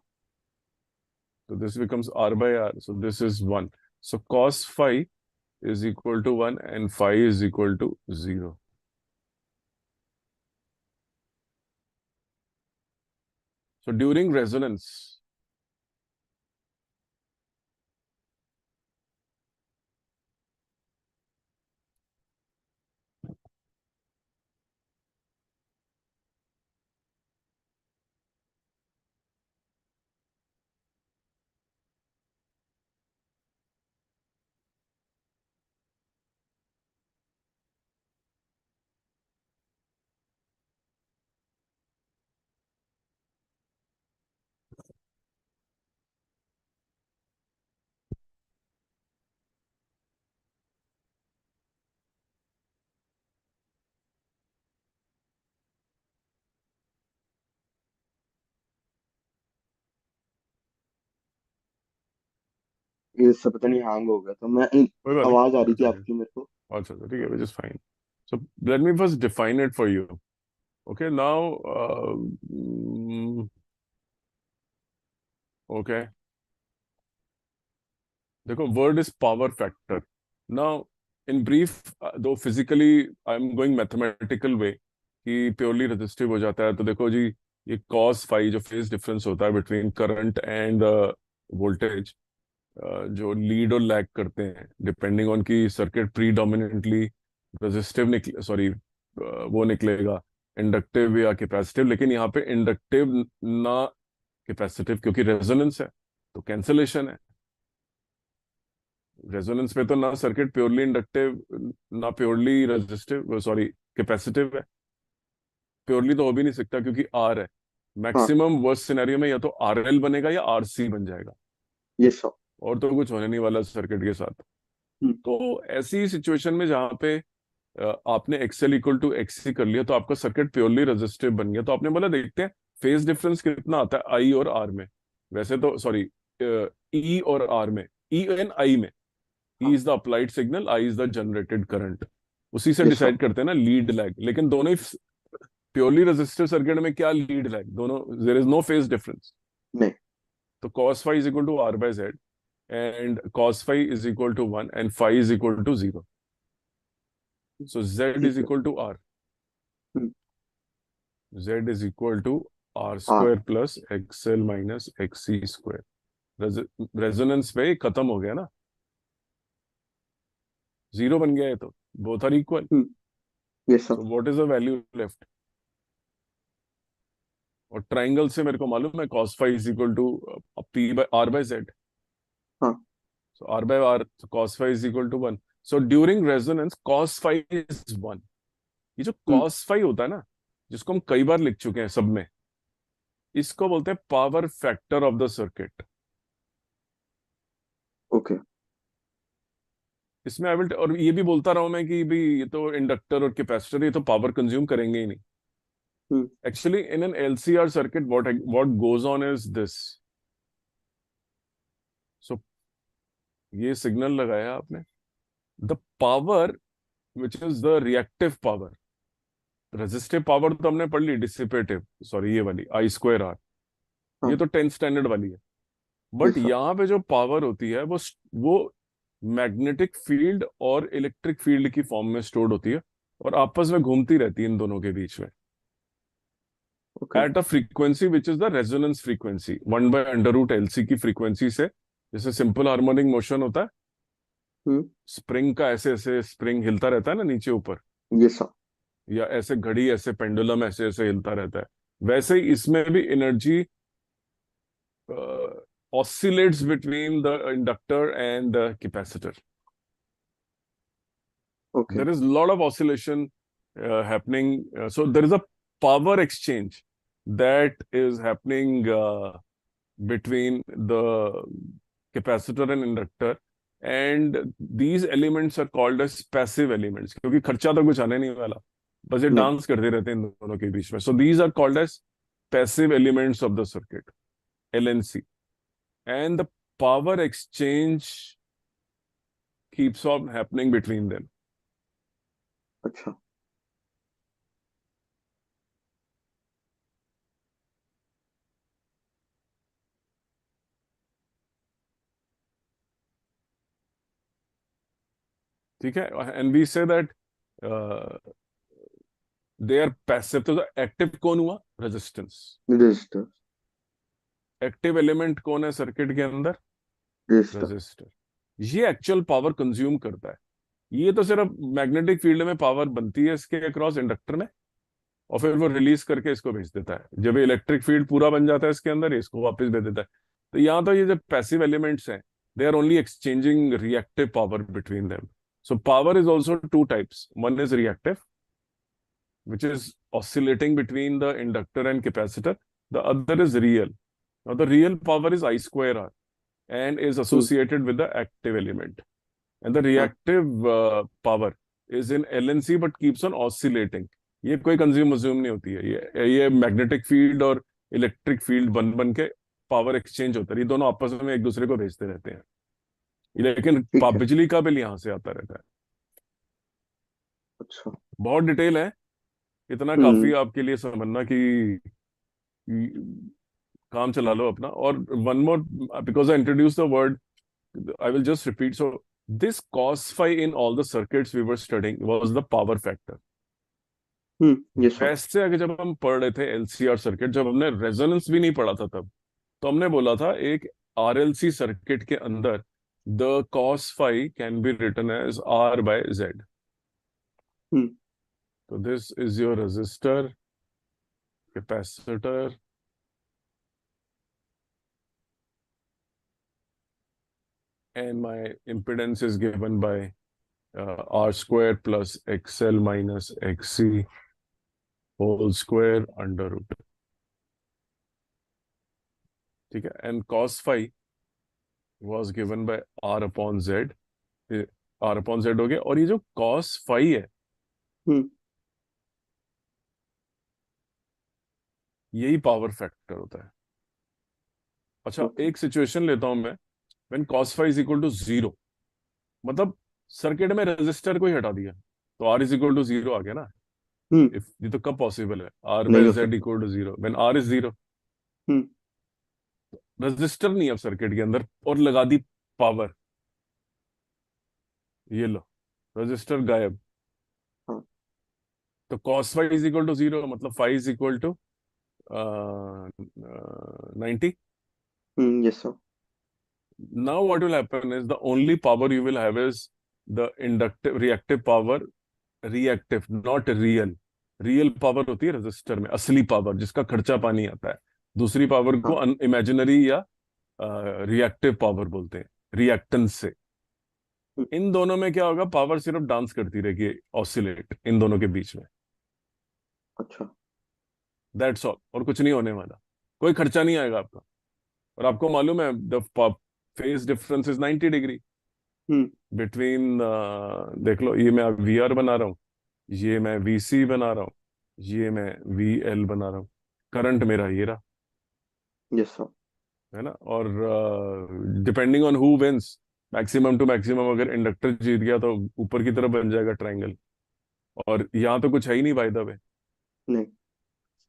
Speaker 1: So this becomes R by R. So this is 1. So cos phi is equal to 1 and phi is equal to 0. So during resonance,
Speaker 2: ये सब पता नहीं hang हो गया, तो मैं
Speaker 1: कोई बात नहीं,
Speaker 2: आवाज आ रही
Speaker 1: चल
Speaker 2: थी
Speaker 1: चलेगा।
Speaker 2: आपकी मेरे को।
Speaker 1: अच्छा अच्छा, ठीक है, which is fine. So let me first define it for you. Okay, now, okay, देखो, word is power factor. Now, in brief, though physically I'm going mathematical way कि प्योरली रेजिस्टिव हो जाता है, तो देखो जी, ये cos phi जो phase difference होता है बिटवीन करंट एंड वोल्टेज, जो लीड और लैग करते हैं डिपेंडिंग ऑन की सर्किट प्रीडोमिनेंटली रेजिस्टिव निकले, सॉरी, वो निकलेगा इंडक्टिव या कैपेसिटिव, लेकिन यहाँ पे इंडक्टिव ना कैपेसिटिव, क्योंकि रेजोनेंस है तो कैंसलेशन है। रेजोनेंस पे तो ना सर्किट प्योरली इंडक्टिव ना प्योरली रेजिस्टिव, सॉरी, कैपेसिटिव है। प्योरली तो हो भी नहीं सकता क्योंकि आर है।
Speaker 2: हाँ।
Speaker 1: मैक्सिमम वर्स्ट सिनेरियो में या तो आर एल बनेगा या आर सी बन जाएगा,
Speaker 2: ये सब।
Speaker 1: और तो कुछ होने नहीं वाला सर्किट के साथ।
Speaker 2: हम्म।
Speaker 1: तो ऐसी सिचुएशन में जहां पे आपने एक्सएल इक्वल टू एक्सी कर लिया, तो आपका सर्किट प्योरली रेजिस्टिव बन गया। तो आपने बोला देखते हैं फेज डिफरेंस कितना आता है आई और आर में। वैसे तो सॉरी, ई और आर में, ई एंड आई में। ई
Speaker 2: हाँ।
Speaker 1: Is the applied signal, I is the generated current. उसी से
Speaker 2: ये
Speaker 1: डिसाइड
Speaker 2: सब।
Speaker 1: करते हैं ना लीड लैग। लेकिन दोनों ही प्योरली रेजिस्टिव सर्किट में क्या लीड लैग, दोनों there is no phase difference.
Speaker 2: नहीं।
Speaker 1: तो cos phi is equal to r by z, and cos phi is equal to 1 and phi is equal to 0. So z is
Speaker 2: ठीक है।
Speaker 1: equal to r.
Speaker 2: Hmm.
Speaker 1: Z is equal to r
Speaker 2: हाँ।
Speaker 1: square plus xl minus xc square. Resonance पे खत्म हो गया ना, zero बन गया है, तो बोथ आर इक्वल।
Speaker 2: हम्म। ये सब।
Speaker 1: So what is the value left? और ट्राइंगल से मेरे को मालूम है cos phi is equal to p by r by z.
Speaker 2: हाँ।
Speaker 1: So r by r, so cos phi is equal to 1. So during resonance cos phi is 1. ये जो
Speaker 2: हम्म।
Speaker 1: cos phi होता है ना, जिसको हम कई बार लिख चुके हैं सब में, इसको बोलते हैं power factor of the circuit.
Speaker 2: Okay.
Speaker 1: इसमें आई विल, और ये भी बोलता रहा हूं मैं कि भाई ये तो इंडक्टर और कैपेसिटर ये तो पावर कंज्यूम करेंगे ही नहीं।
Speaker 2: Hmm.
Speaker 1: Actually in an LCR circuit what goes on is this. So ये सिग्नल लगाया आपने, the power which is the reactive power. Resistive power तो हमने पढ़ ली, डिसिपेटिव, सॉरी, ये वाली आई स्क्वायर आर, ये
Speaker 2: हाँ।
Speaker 1: तो 10th स्टैंडर्ड वाली है।
Speaker 2: ये
Speaker 1: बट
Speaker 2: सब।
Speaker 1: यहाँ पे जो पावर होती है वो मैग्नेटिक फील्ड और इलेक्ट्रिक फील्ड की फॉर्म में स्टोर्ड होती है, और आपस में घूमती रहती है इन दोनों के बीच में
Speaker 2: okay.
Speaker 1: At a frequency which is the resonance frequency, 1/√LC की फ्रीक्वेंसी से। जैसे सिंपल हार्मोनिक मोशन होता है,
Speaker 2: हम्म।
Speaker 1: स्प्रिंग का ऐसे ऐसे स्प्रिंग हिलता रहता है ना नीचे ऊपर,
Speaker 2: ये सब।
Speaker 1: या ऐसे घड़ी ऐसे पेंडुलम ऐसे ऐसे हिलता रहता है, वैसे ही इसमें भी energy oscillates between the inductor and the capacitor.
Speaker 2: Okay.
Speaker 1: There is a lot of oscillation happening. So there is a power exchange that is happening between the capacitor and inductor. And these elements are called as passive elements, क्योंकि खर्चा तो कुछ आने नहीं वाला, बस ये
Speaker 2: नहीं।
Speaker 1: डांस करते रहते हैं इन दोनों के बीच में. So these are called as passive elements of the circuit, LNC. And the power exchange keeps on happening between them.
Speaker 2: अच्छा।
Speaker 1: ठीक है? And we say that uh, they are passive. तो एक्टिव कौन हुआ? रेजिस्टेंस.
Speaker 2: रजिस्टर।
Speaker 1: एक्टिव एलिमेंट कौन है circuit के अंदर?
Speaker 2: रजिस्टर।
Speaker 1: रेजिस्टर. ये एक्चुअल पावर कंज्यूम करता है। ये तो सिर्फ मैग्नेटिक फील्ड में पावर बनती है इसके अक्रॉस इंडक्टर में, और फिर वो रिलीज करके इसको भेज देता है। जब इलेक्ट्रिक फील्ड पूरा बन जाता है इसके अंदर, इसको वापस भेज देता है। तो यहाँ तो ये जो पैसिव एलिमेंट्स हैं, they are only exchanging reactive power between them. So power is also two types. One is reactive, which is oscillating between the inductor and capacitor. The other is real. Now the real power is I square R and is
Speaker 2: hmm.
Speaker 1: associated with the active element. And the
Speaker 2: हाँ।
Speaker 1: reactive power is in LNC but keeps on oscillating. ये कोई consume नहीं होती है, ये magnetic field और electric field बन बन के पावर एक्सचेंज होता है। ये दोनों आपस में एक दूसरे को भेजते रहते हैं. लेकिन
Speaker 2: ठीक है।
Speaker 1: बिजली का बिल यहाँ से आता रहता है।
Speaker 2: अच्छा।
Speaker 1: बहुत डिटेल है, इतना काफी
Speaker 2: हम्म।
Speaker 1: है आपके लिए समझना कि काम चला लो अपना। और one more, because I introduce the word, I will just repeat. So this cos phi in all the circuits we were studying was the power factor.
Speaker 2: Yes sir.
Speaker 1: वैसे अगर जब हम पढ़ रहे थे एलसीआर सर्किट, जब हमने रेजोनेंस भी नहीं पढ़ा था तब, तो हमने बोला था एक आरएलसी सर्किट के अंदर the cos phi can be written as R by Z.
Speaker 2: Hmm.
Speaker 1: तो this is your resistor, capacitor, and my impedance is given by R square plus XL minus XC whole square under root. ठीक है, and cos phi was given by R upon Z. ये R upon Z हो गया, और ये जो cos phi है,
Speaker 2: हम्म।
Speaker 1: यही पावर फैक्टर होता है। अच्छा,
Speaker 2: ओके।
Speaker 1: एक सिचुएशन लेता हूं मैं, when cos phi is equal to 0, मतलब सर्किट में रेजिस्टर को ही हटा दिया तो R इज इक्वल टू 0 आ गया ना।
Speaker 2: हम्म।
Speaker 1: इफ ये तो कब पॉसिबल है, R
Speaker 2: नहीं
Speaker 1: बाय
Speaker 2: हो
Speaker 1: Z
Speaker 2: सकता।
Speaker 1: Equal to 0 when R is 0।
Speaker 2: Hmm.
Speaker 1: Resistor नहीं है अब सर्किट के अंदर, और लगा दी पावर, ये लो, रजिस्टर गायब।
Speaker 2: हाँ।
Speaker 1: तो cos phi is equal to 0, मतलब phi is equal to 90.
Speaker 2: Yes sir.
Speaker 1: Now what will happen is the only power you will have is the inductive reactive power, reactive not real. Real power होती है resistor में, असली power जिसका खर्चा पानी आता है। दूसरी पावर को
Speaker 2: हाँ।
Speaker 1: इमेजिनरी या रिएक्टिव पावर बोलते हैं, रिएक्टेंस से।
Speaker 2: हम्म।
Speaker 1: इन दोनों में क्या होगा, पावर सिर्फ डांस करती रहेगी, ऑसिलेट इन दोनों के बीच में।
Speaker 2: अच्छा।
Speaker 1: दैट्स ऑल, और कुछ नहीं होने वाला, कोई खर्चा नहीं आएगा आपका। और आपको मालूम है the phase difference is 90 degree
Speaker 2: hmm.
Speaker 1: Between, देख लो, ये मैं वी आर बना रहा हूँ, ये मैं वी सी बना रहा हूँ, ये मैं वी एल बना रहा हूँ। करंट मेरा ये रहा,
Speaker 2: यस सर।
Speaker 1: है ना। और depending on who wins, maximum to maximum, अगर इंडक्टर जीत गया तो ऊपर की तरफ बन जाएगा ट्रायंगल। और यहाँ तो कुछ है ही नहीं बाय द वे,
Speaker 2: नहीं।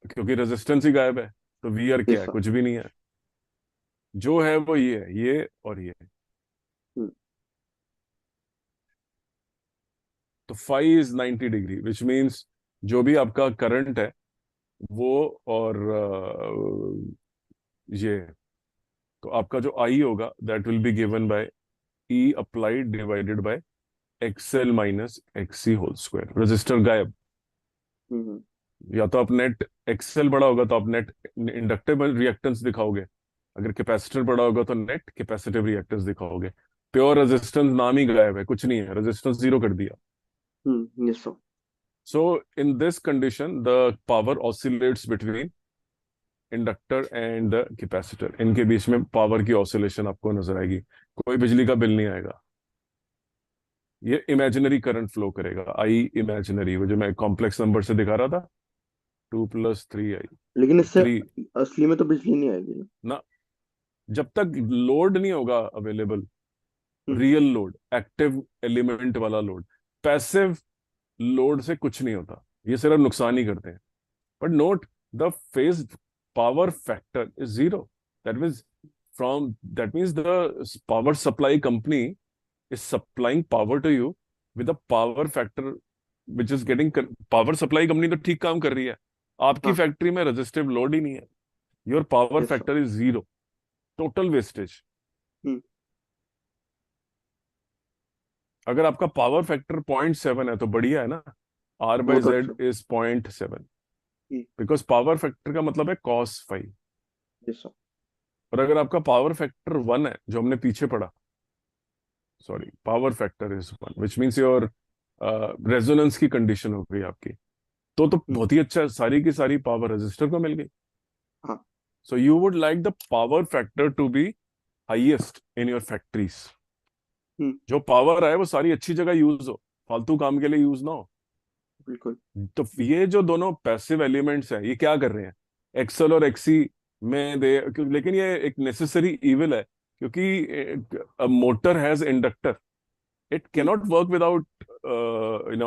Speaker 1: क्योंकि रेजिस्टेंस ही गायब है। तो वी आर क्या
Speaker 2: यस
Speaker 1: है,
Speaker 2: सर।
Speaker 1: कुछ भी नहीं है। जो है वो ये है, ये और ये।
Speaker 2: हम्म।
Speaker 1: तो phi is 90 degree, which means जो भी आपका करंट है वो, और ये, तो आपका जो आई होगा that will be given by E applied divided by XL minus XC whole square. Resistor गायब।
Speaker 2: हम्म।
Speaker 1: या तो आप नेट एक्सएल बड़ा होगा तो आप नेट इंडक्टिव रिएक्टेंस दिखाओगे, अगर कैपेसिटर बड़ा होगा तो नेट कैपेसिटिव रिएक्टेंस दिखाओगे। प्योर रेजिस्टेंस नाम ही गायब है, कुछ नहीं है, रेजिस्टेंस जीरो कर दिया।
Speaker 2: Yes sir.
Speaker 1: So in this condition the power oscillates between inductor and the capacitor, इनके बीच में पावर की ऑसिलेशन आपको नजर आएगी। कोई बिजली का बिल नहीं आएगा, ये इमेजिनरी करंट फ्लो करेगा, आई इमेजिनरी, वो जो मैं कॉम्प्लेक्स नंबर से दिखा रहा था, 2 + 3i।
Speaker 2: लेकिन
Speaker 1: तो
Speaker 2: इससे
Speaker 1: 3
Speaker 2: असली में तो बिजली नहीं आएगी ना।
Speaker 1: ना, जब तक लोड नहीं होगा अवेलेबल,
Speaker 2: हम्म।
Speaker 1: रियल लोड, एक्टिव एलिमेंट वाला लोड, पैसिव लोड से कुछ नहीं होता, ये सिर्फ नुकसान ही करते हैं। But note, the phase power factor is 0। That means from, that means the power supply company is supplying power to you with a power factor which is getting, power supply company तो ठीक काम कर रही है, आपकी
Speaker 2: हाँ।
Speaker 1: Factory में resistive load ही नहीं है, your power
Speaker 2: yes sir.
Speaker 1: Factor is 0, total wastage.
Speaker 2: Hmm.
Speaker 1: अगर आपका पावर फैक्टर 0.7 है तो बढ़िया है ना, R बाय
Speaker 2: बहुत
Speaker 1: Z
Speaker 2: अच्छा।
Speaker 1: Is 0.7,
Speaker 2: hmm.
Speaker 1: Because power factor का मतलब है कॉस फाई।
Speaker 2: Yes sir.
Speaker 1: और अगर आपका पावर फैक्टर 1 है, जो हमने पीछे पढ़ा, sorry, power factor is 1 which means your resonance की कंडीशन हो गई आपकी, तो
Speaker 2: हम्म।
Speaker 1: बहुत ही अच्छा है, सारी की सारी पावर रजिस्टर को मिल गई।
Speaker 2: हाँ।
Speaker 1: So you would like the power factor to be highest in your factories.
Speaker 2: Hmm.
Speaker 1: जो पावर है वो सारी अच्छी जगह यूज हो, फालतू काम के लिए यूज ना हो।
Speaker 2: बिल्कुल।
Speaker 1: तो ये जो दोनों पैसिव एलिमेंट्स हैं, ये क्या कर रहे हैं, एक्सल और एक्सी में दे, लेकिन ये एक नेसेसरी इविल है क्योंकि motor has inductor, it cannot work without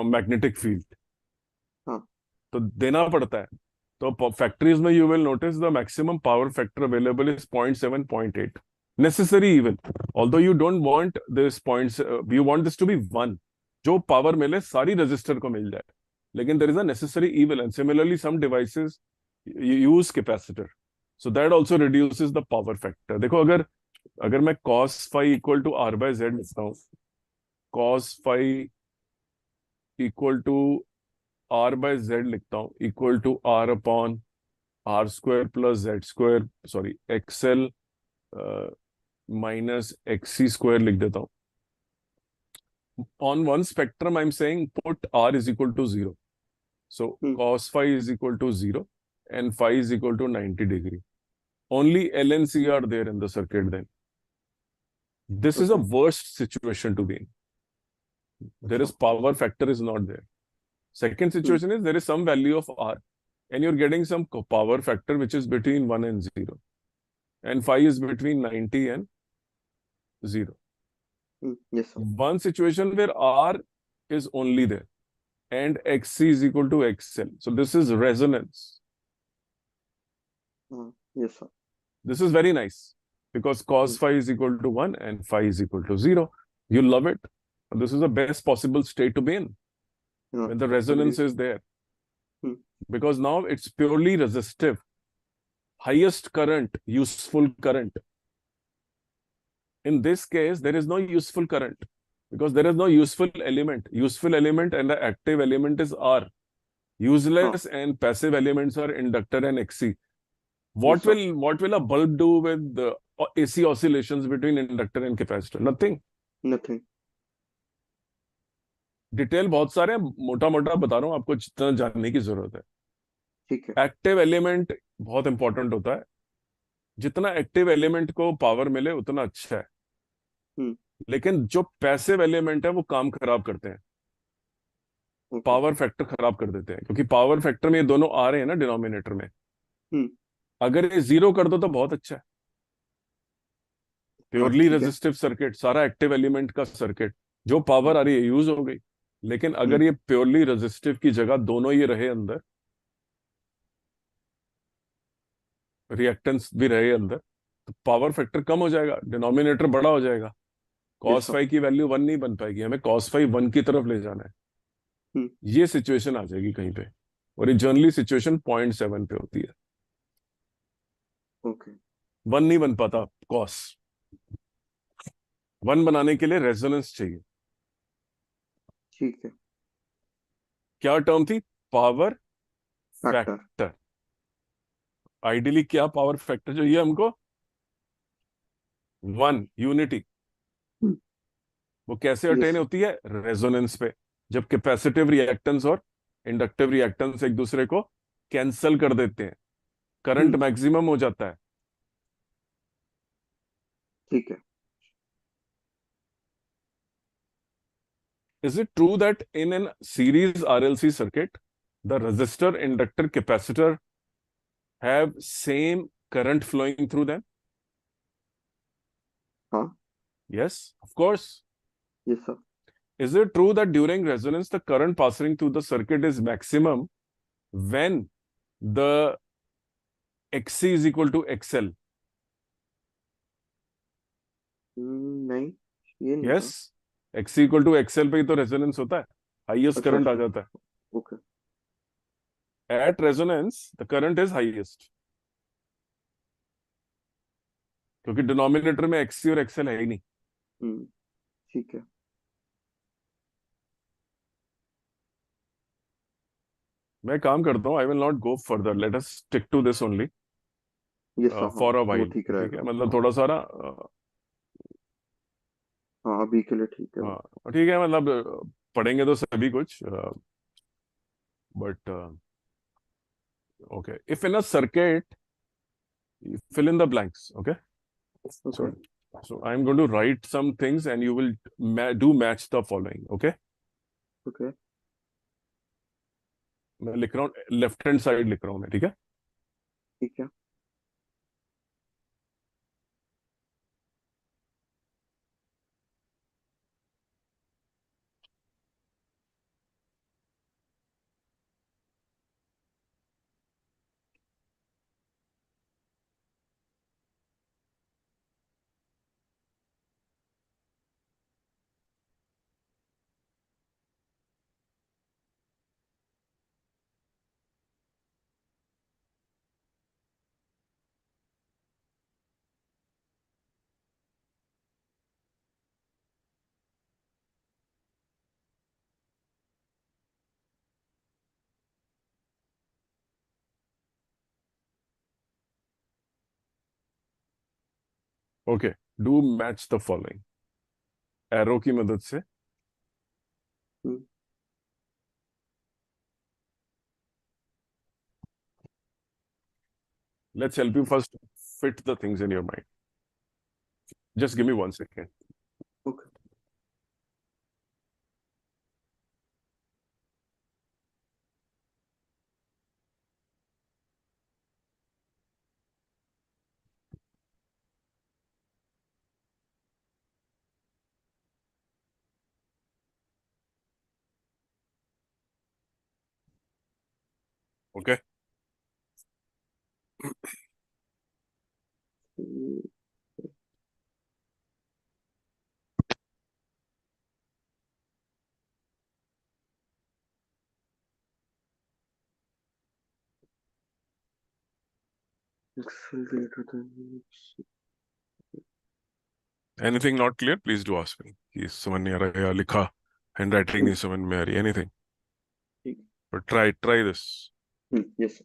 Speaker 1: magnetic field,
Speaker 2: हाँ।
Speaker 1: तो देना पड़ता है। तो फैक्ट्रीज में you will notice the maximum power factor available is 0.7 0.8 necessary evil, although you don't want this points, you want this to be 1, जो power मिले सारी रजिस्टर को मिल जाए, लेकिन there is a necessary evil, and similarly some devices use capacitor, so that also reduces the power factor. देखो, अगर अगर मैं cos phi equal to r by Z लिखता हूँ, cos phi equal to r by Z लिखता हूँ, equal to r upon R square plus Z square, sorry XL minus XC square लिख देता हूँ। On one spectrum, I'm saying put r is equal to 0. So cos phi is equal to 0 and phi is equal to 90 degree. Only LNC are there in the circuit then. This is a worst situation to be in. There is power factor is not there. Second situation is there is some value of r and you're getting some power factor which is between 1 and 0. And phi is between 90 and 0.
Speaker 2: Yes, sir.
Speaker 1: One situation where r is only there and xc is equal to xl. So this is resonance.
Speaker 2: Yes, sir.
Speaker 1: This is very nice because cos phi is equal to 1 and phi is equal to 0. You love it. This is the best possible state to be in when the resonance is there. Because now it's purely resistive. Highest current, useful current. In this case, there is no useful current because there is no useful element. Useful element and the active element is R. Useless and passive elements are inductor and XC. What will a bulb do with the AC oscillations between inductor and capacitor? Nothing.
Speaker 2: Nothing.
Speaker 1: Detail बहुत सारे हैं, मोटा मोटा बता रहा हूं आपको जितना जानने की जरूरत है।
Speaker 2: ठीक है।
Speaker 1: एक्टिव एलिमेंट बहुत इंपॉर्टेंट होता है, जितना एक्टिव एलिमेंट को पावर मिले उतना अच्छा है, लेकिन जो पैसिव एलिमेंट है वो काम खराब करते हैं, पावर फैक्टर खराब कर देते हैं, क्योंकि पावर फैक्टर में ये दोनों आ रहे हैं ना डिनोमिनेटर में। अगर ये 0 कर दो तो बहुत अच्छा है। प्योरली रेजिस्टिव सर्किट, सारा एक्टिव एलिमेंट का सर्किट, जो पावर आ रही है यूज हो गई। लेकिन अगर ये प्योरली रेजिस्टिव की जगह दोनों ये रहे अंदर, रिएक्टेंस भी रहे अंदर, तो पावर फैक्टर कम हो जाएगा, डिनोमिनेटर बड़ा हो जाएगा, cos फाई की वैल्यू 1 नहीं बन पाएगी, हमें cos फाई 1 की तरफ ले जाना है। ये सिचुएशन आ जाएगी कहीं पे, और ये जनरली सिचुएशन 0.7 पे होती है। 1 नहीं बन पाता cos, 1 बनाने के लिए रेजोनेंस चाहिए।
Speaker 2: ठीक है।
Speaker 1: क्या टर्म थी? Power factor. आइडियली क्या पावर फैक्टर चाहिए हमको? 1 यूनिटी। वो कैसे अटेन होती है? रेजोनेंस पे, जब कैपेसिटिव रिएक्टेंस और इंडक्टिव रिएक्टेंस एक दूसरे को कैंसल कर देते हैं, करंट मैक्सिमम हो जाता है।
Speaker 2: ठीक है।
Speaker 1: Is it true that in a series RLC circuit, the resistor, inductor, capacitor have same current flowing through them? Yes, of course.
Speaker 2: Yes, sir.
Speaker 1: Is it true that during resonance, the current passing through the circuit is maximum when the XC is equal to XL?
Speaker 2: नहीं, ये नहीं।
Speaker 1: Yes, XC equal to XL पे ही तो resonance होता है, highest current आ जाता है।
Speaker 2: Okay.
Speaker 1: At resonance, the current is highest, क्योंकि डिनोमिनेटर में XC और XL है ही नहीं।
Speaker 2: ठीक है।
Speaker 1: मैं काम करता हूँ, I will not go further, let us stick to this only for a while. ठीक है, मतलब थोड़ा सा ना,
Speaker 2: हाँ अभी के लिए ठीक है।
Speaker 1: हाँ ठीक है, मतलब पढ़ेंगे तो सभी कुछ, but okay, if in a circuit, fill in the blanks, okay? So I'm going to write some things and you will do match the following, okay?
Speaker 2: Okay.
Speaker 1: मैं लिख रहा हूँ, लेफ्ट हैंड साइड लिख रहा हूँ मैं, ठीक है?
Speaker 2: ठीक है।
Speaker 1: Okay, do match the following. Arrow की मदद से
Speaker 2: hmm,
Speaker 1: let's help you first fit the things in your mind. Just give me 1 second।
Speaker 2: Okay.
Speaker 1: Okay,
Speaker 2: excel greater than
Speaker 1: anything not clear please do ask me कि समझ नहीं आ रहा है या लिखा हैंड राइटिंग नहीं समझ में आ रही, एनीथिंग।
Speaker 2: ठीक।
Speaker 1: But try this.
Speaker 2: Yes.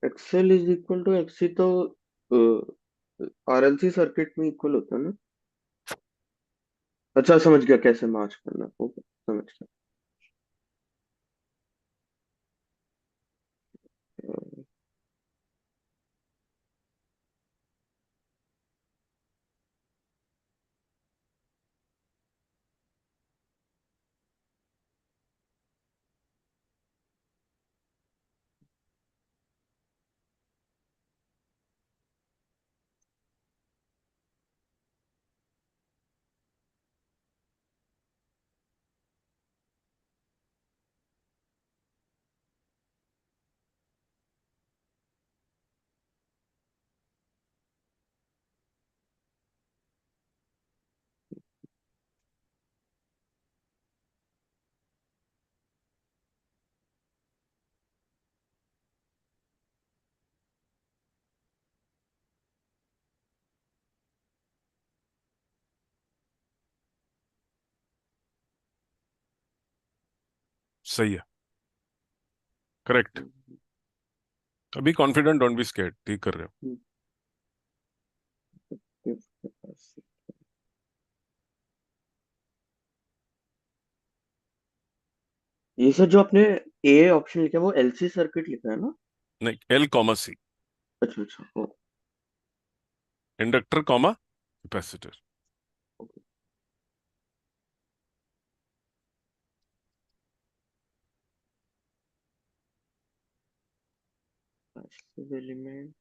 Speaker 2: XL is equal to XC तो आरएलसी सर्किट में इक्वल होता है ना? अच्छा, समझ गया कैसे मैच करना। ओके, समझ गया।
Speaker 1: सही है, करेक्ट। अभी कॉन्फिडेंट, डोंट बी स्कैर्ड, ठीक कर रहे हो।
Speaker 2: ये सर जो आपने ए ऑप्शन लिखा है वो एलसी सर्किट लिखा है ना?
Speaker 1: नहीं, एल कॉमा सी,
Speaker 2: अच्छा अच्छा। Oh,
Speaker 1: inductor comma capacitor.
Speaker 2: Okay. Passive element.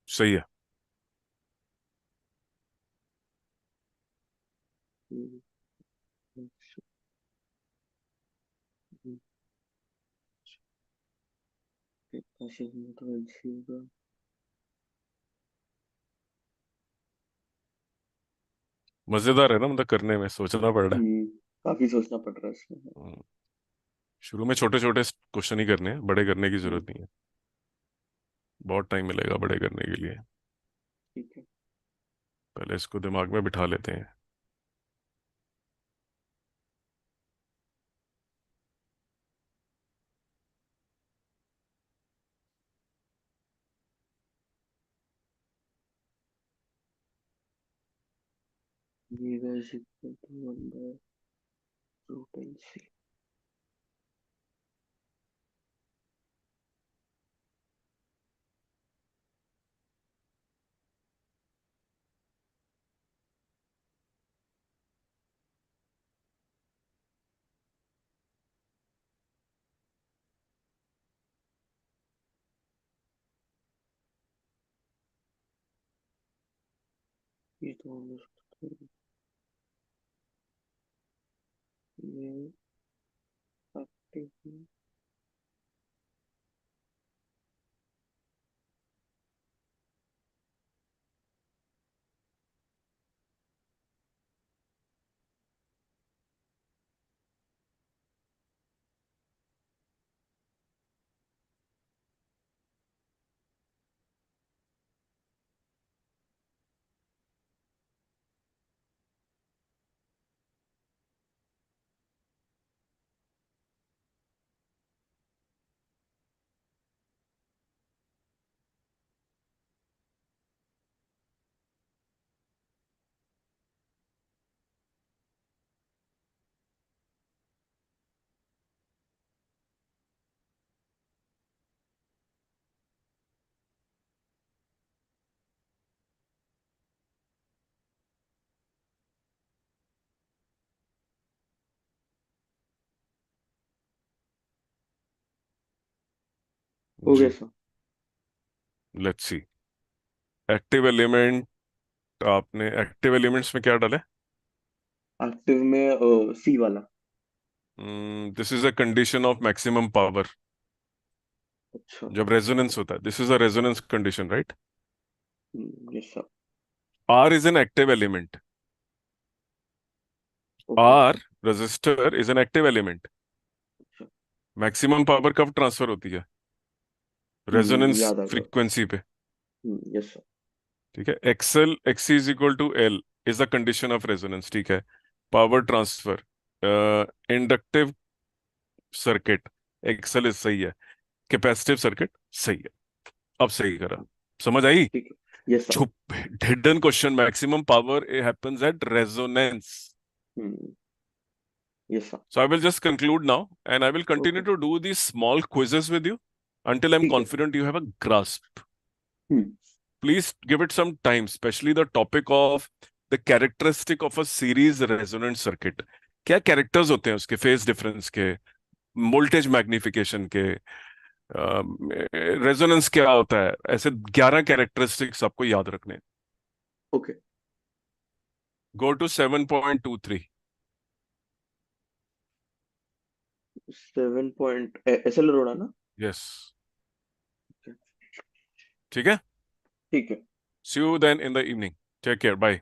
Speaker 1: सही है।
Speaker 2: कैसे तो एलसी होगा।
Speaker 1: मजेदार है ना, मतलब करने में सोचना पड़ रहा
Speaker 2: काफी सोचना पड़ रहा है इसमें।
Speaker 1: है। शुरू में छोटे छोटे क्वेश्चन ही करने हैं, बड़े करने की
Speaker 2: हम्म,
Speaker 1: जरूरत नहीं है। बहुत टाइम मिलेगा बड़े करने के लिए।
Speaker 2: ठीक है।
Speaker 1: पहले इसको दिमाग में बिठा लेते हैं।
Speaker 2: Omega is equal to 1/√LC। ये तो हो सकता है। ये एक्टिव। हो गया
Speaker 1: जी,
Speaker 2: sir.
Speaker 1: Let's see. Active element, आपने एक्टिव एलिमेंट्स में क्या डाला है?
Speaker 2: एक्टिव में सी वाला।
Speaker 1: This is a condition of maximum power.
Speaker 2: अच्छा।
Speaker 1: जब रेजोनेंस होता है, this is a resonance condition, right?
Speaker 2: Yes sir.
Speaker 1: R is an active element.
Speaker 2: Okay.
Speaker 1: R resistor is an active element.
Speaker 2: अच्छा।
Speaker 1: मैक्सिमम पावर कब transfer होती है? Resonance
Speaker 2: याद आ गया।
Speaker 1: फ्रीक्वेंसी पे।
Speaker 2: Yes sir.
Speaker 1: ठीक है, XL XC is equal to L is the condition of resonance. ठीक है, power transfer, inductive circuit, XL is सही है। कैपेसिटिव सर्किट सही है। अब सही करा, समझ आई?
Speaker 2: ठीक है। Yes sir.
Speaker 1: छुप hidden question, maximum power happens at resonance.
Speaker 2: Yes sir.
Speaker 1: So I will just conclude now and I will continue
Speaker 2: okay.
Speaker 1: to do these small quizzes with you until I'm
Speaker 2: ठीक है।
Speaker 1: confident you have a grasp.
Speaker 2: Hmm.
Speaker 1: Please give it some time, especially the topic of the characteristic of a series resonant circuit. क्या characters होते हैं उसके, phase difference के, voltage magnification के, resonance क्या होता है, ऐसे 11 कैरेक्टरिस्टिक्स आपको याद रखने हैं.
Speaker 2: Okay.
Speaker 1: Go to 7.23.
Speaker 2: 7 point SL रोड़ा ना।
Speaker 1: यस,
Speaker 2: Okay,
Speaker 1: ठीक है.
Speaker 2: ठीक है।
Speaker 1: See you then in the evening. Take care. Bye.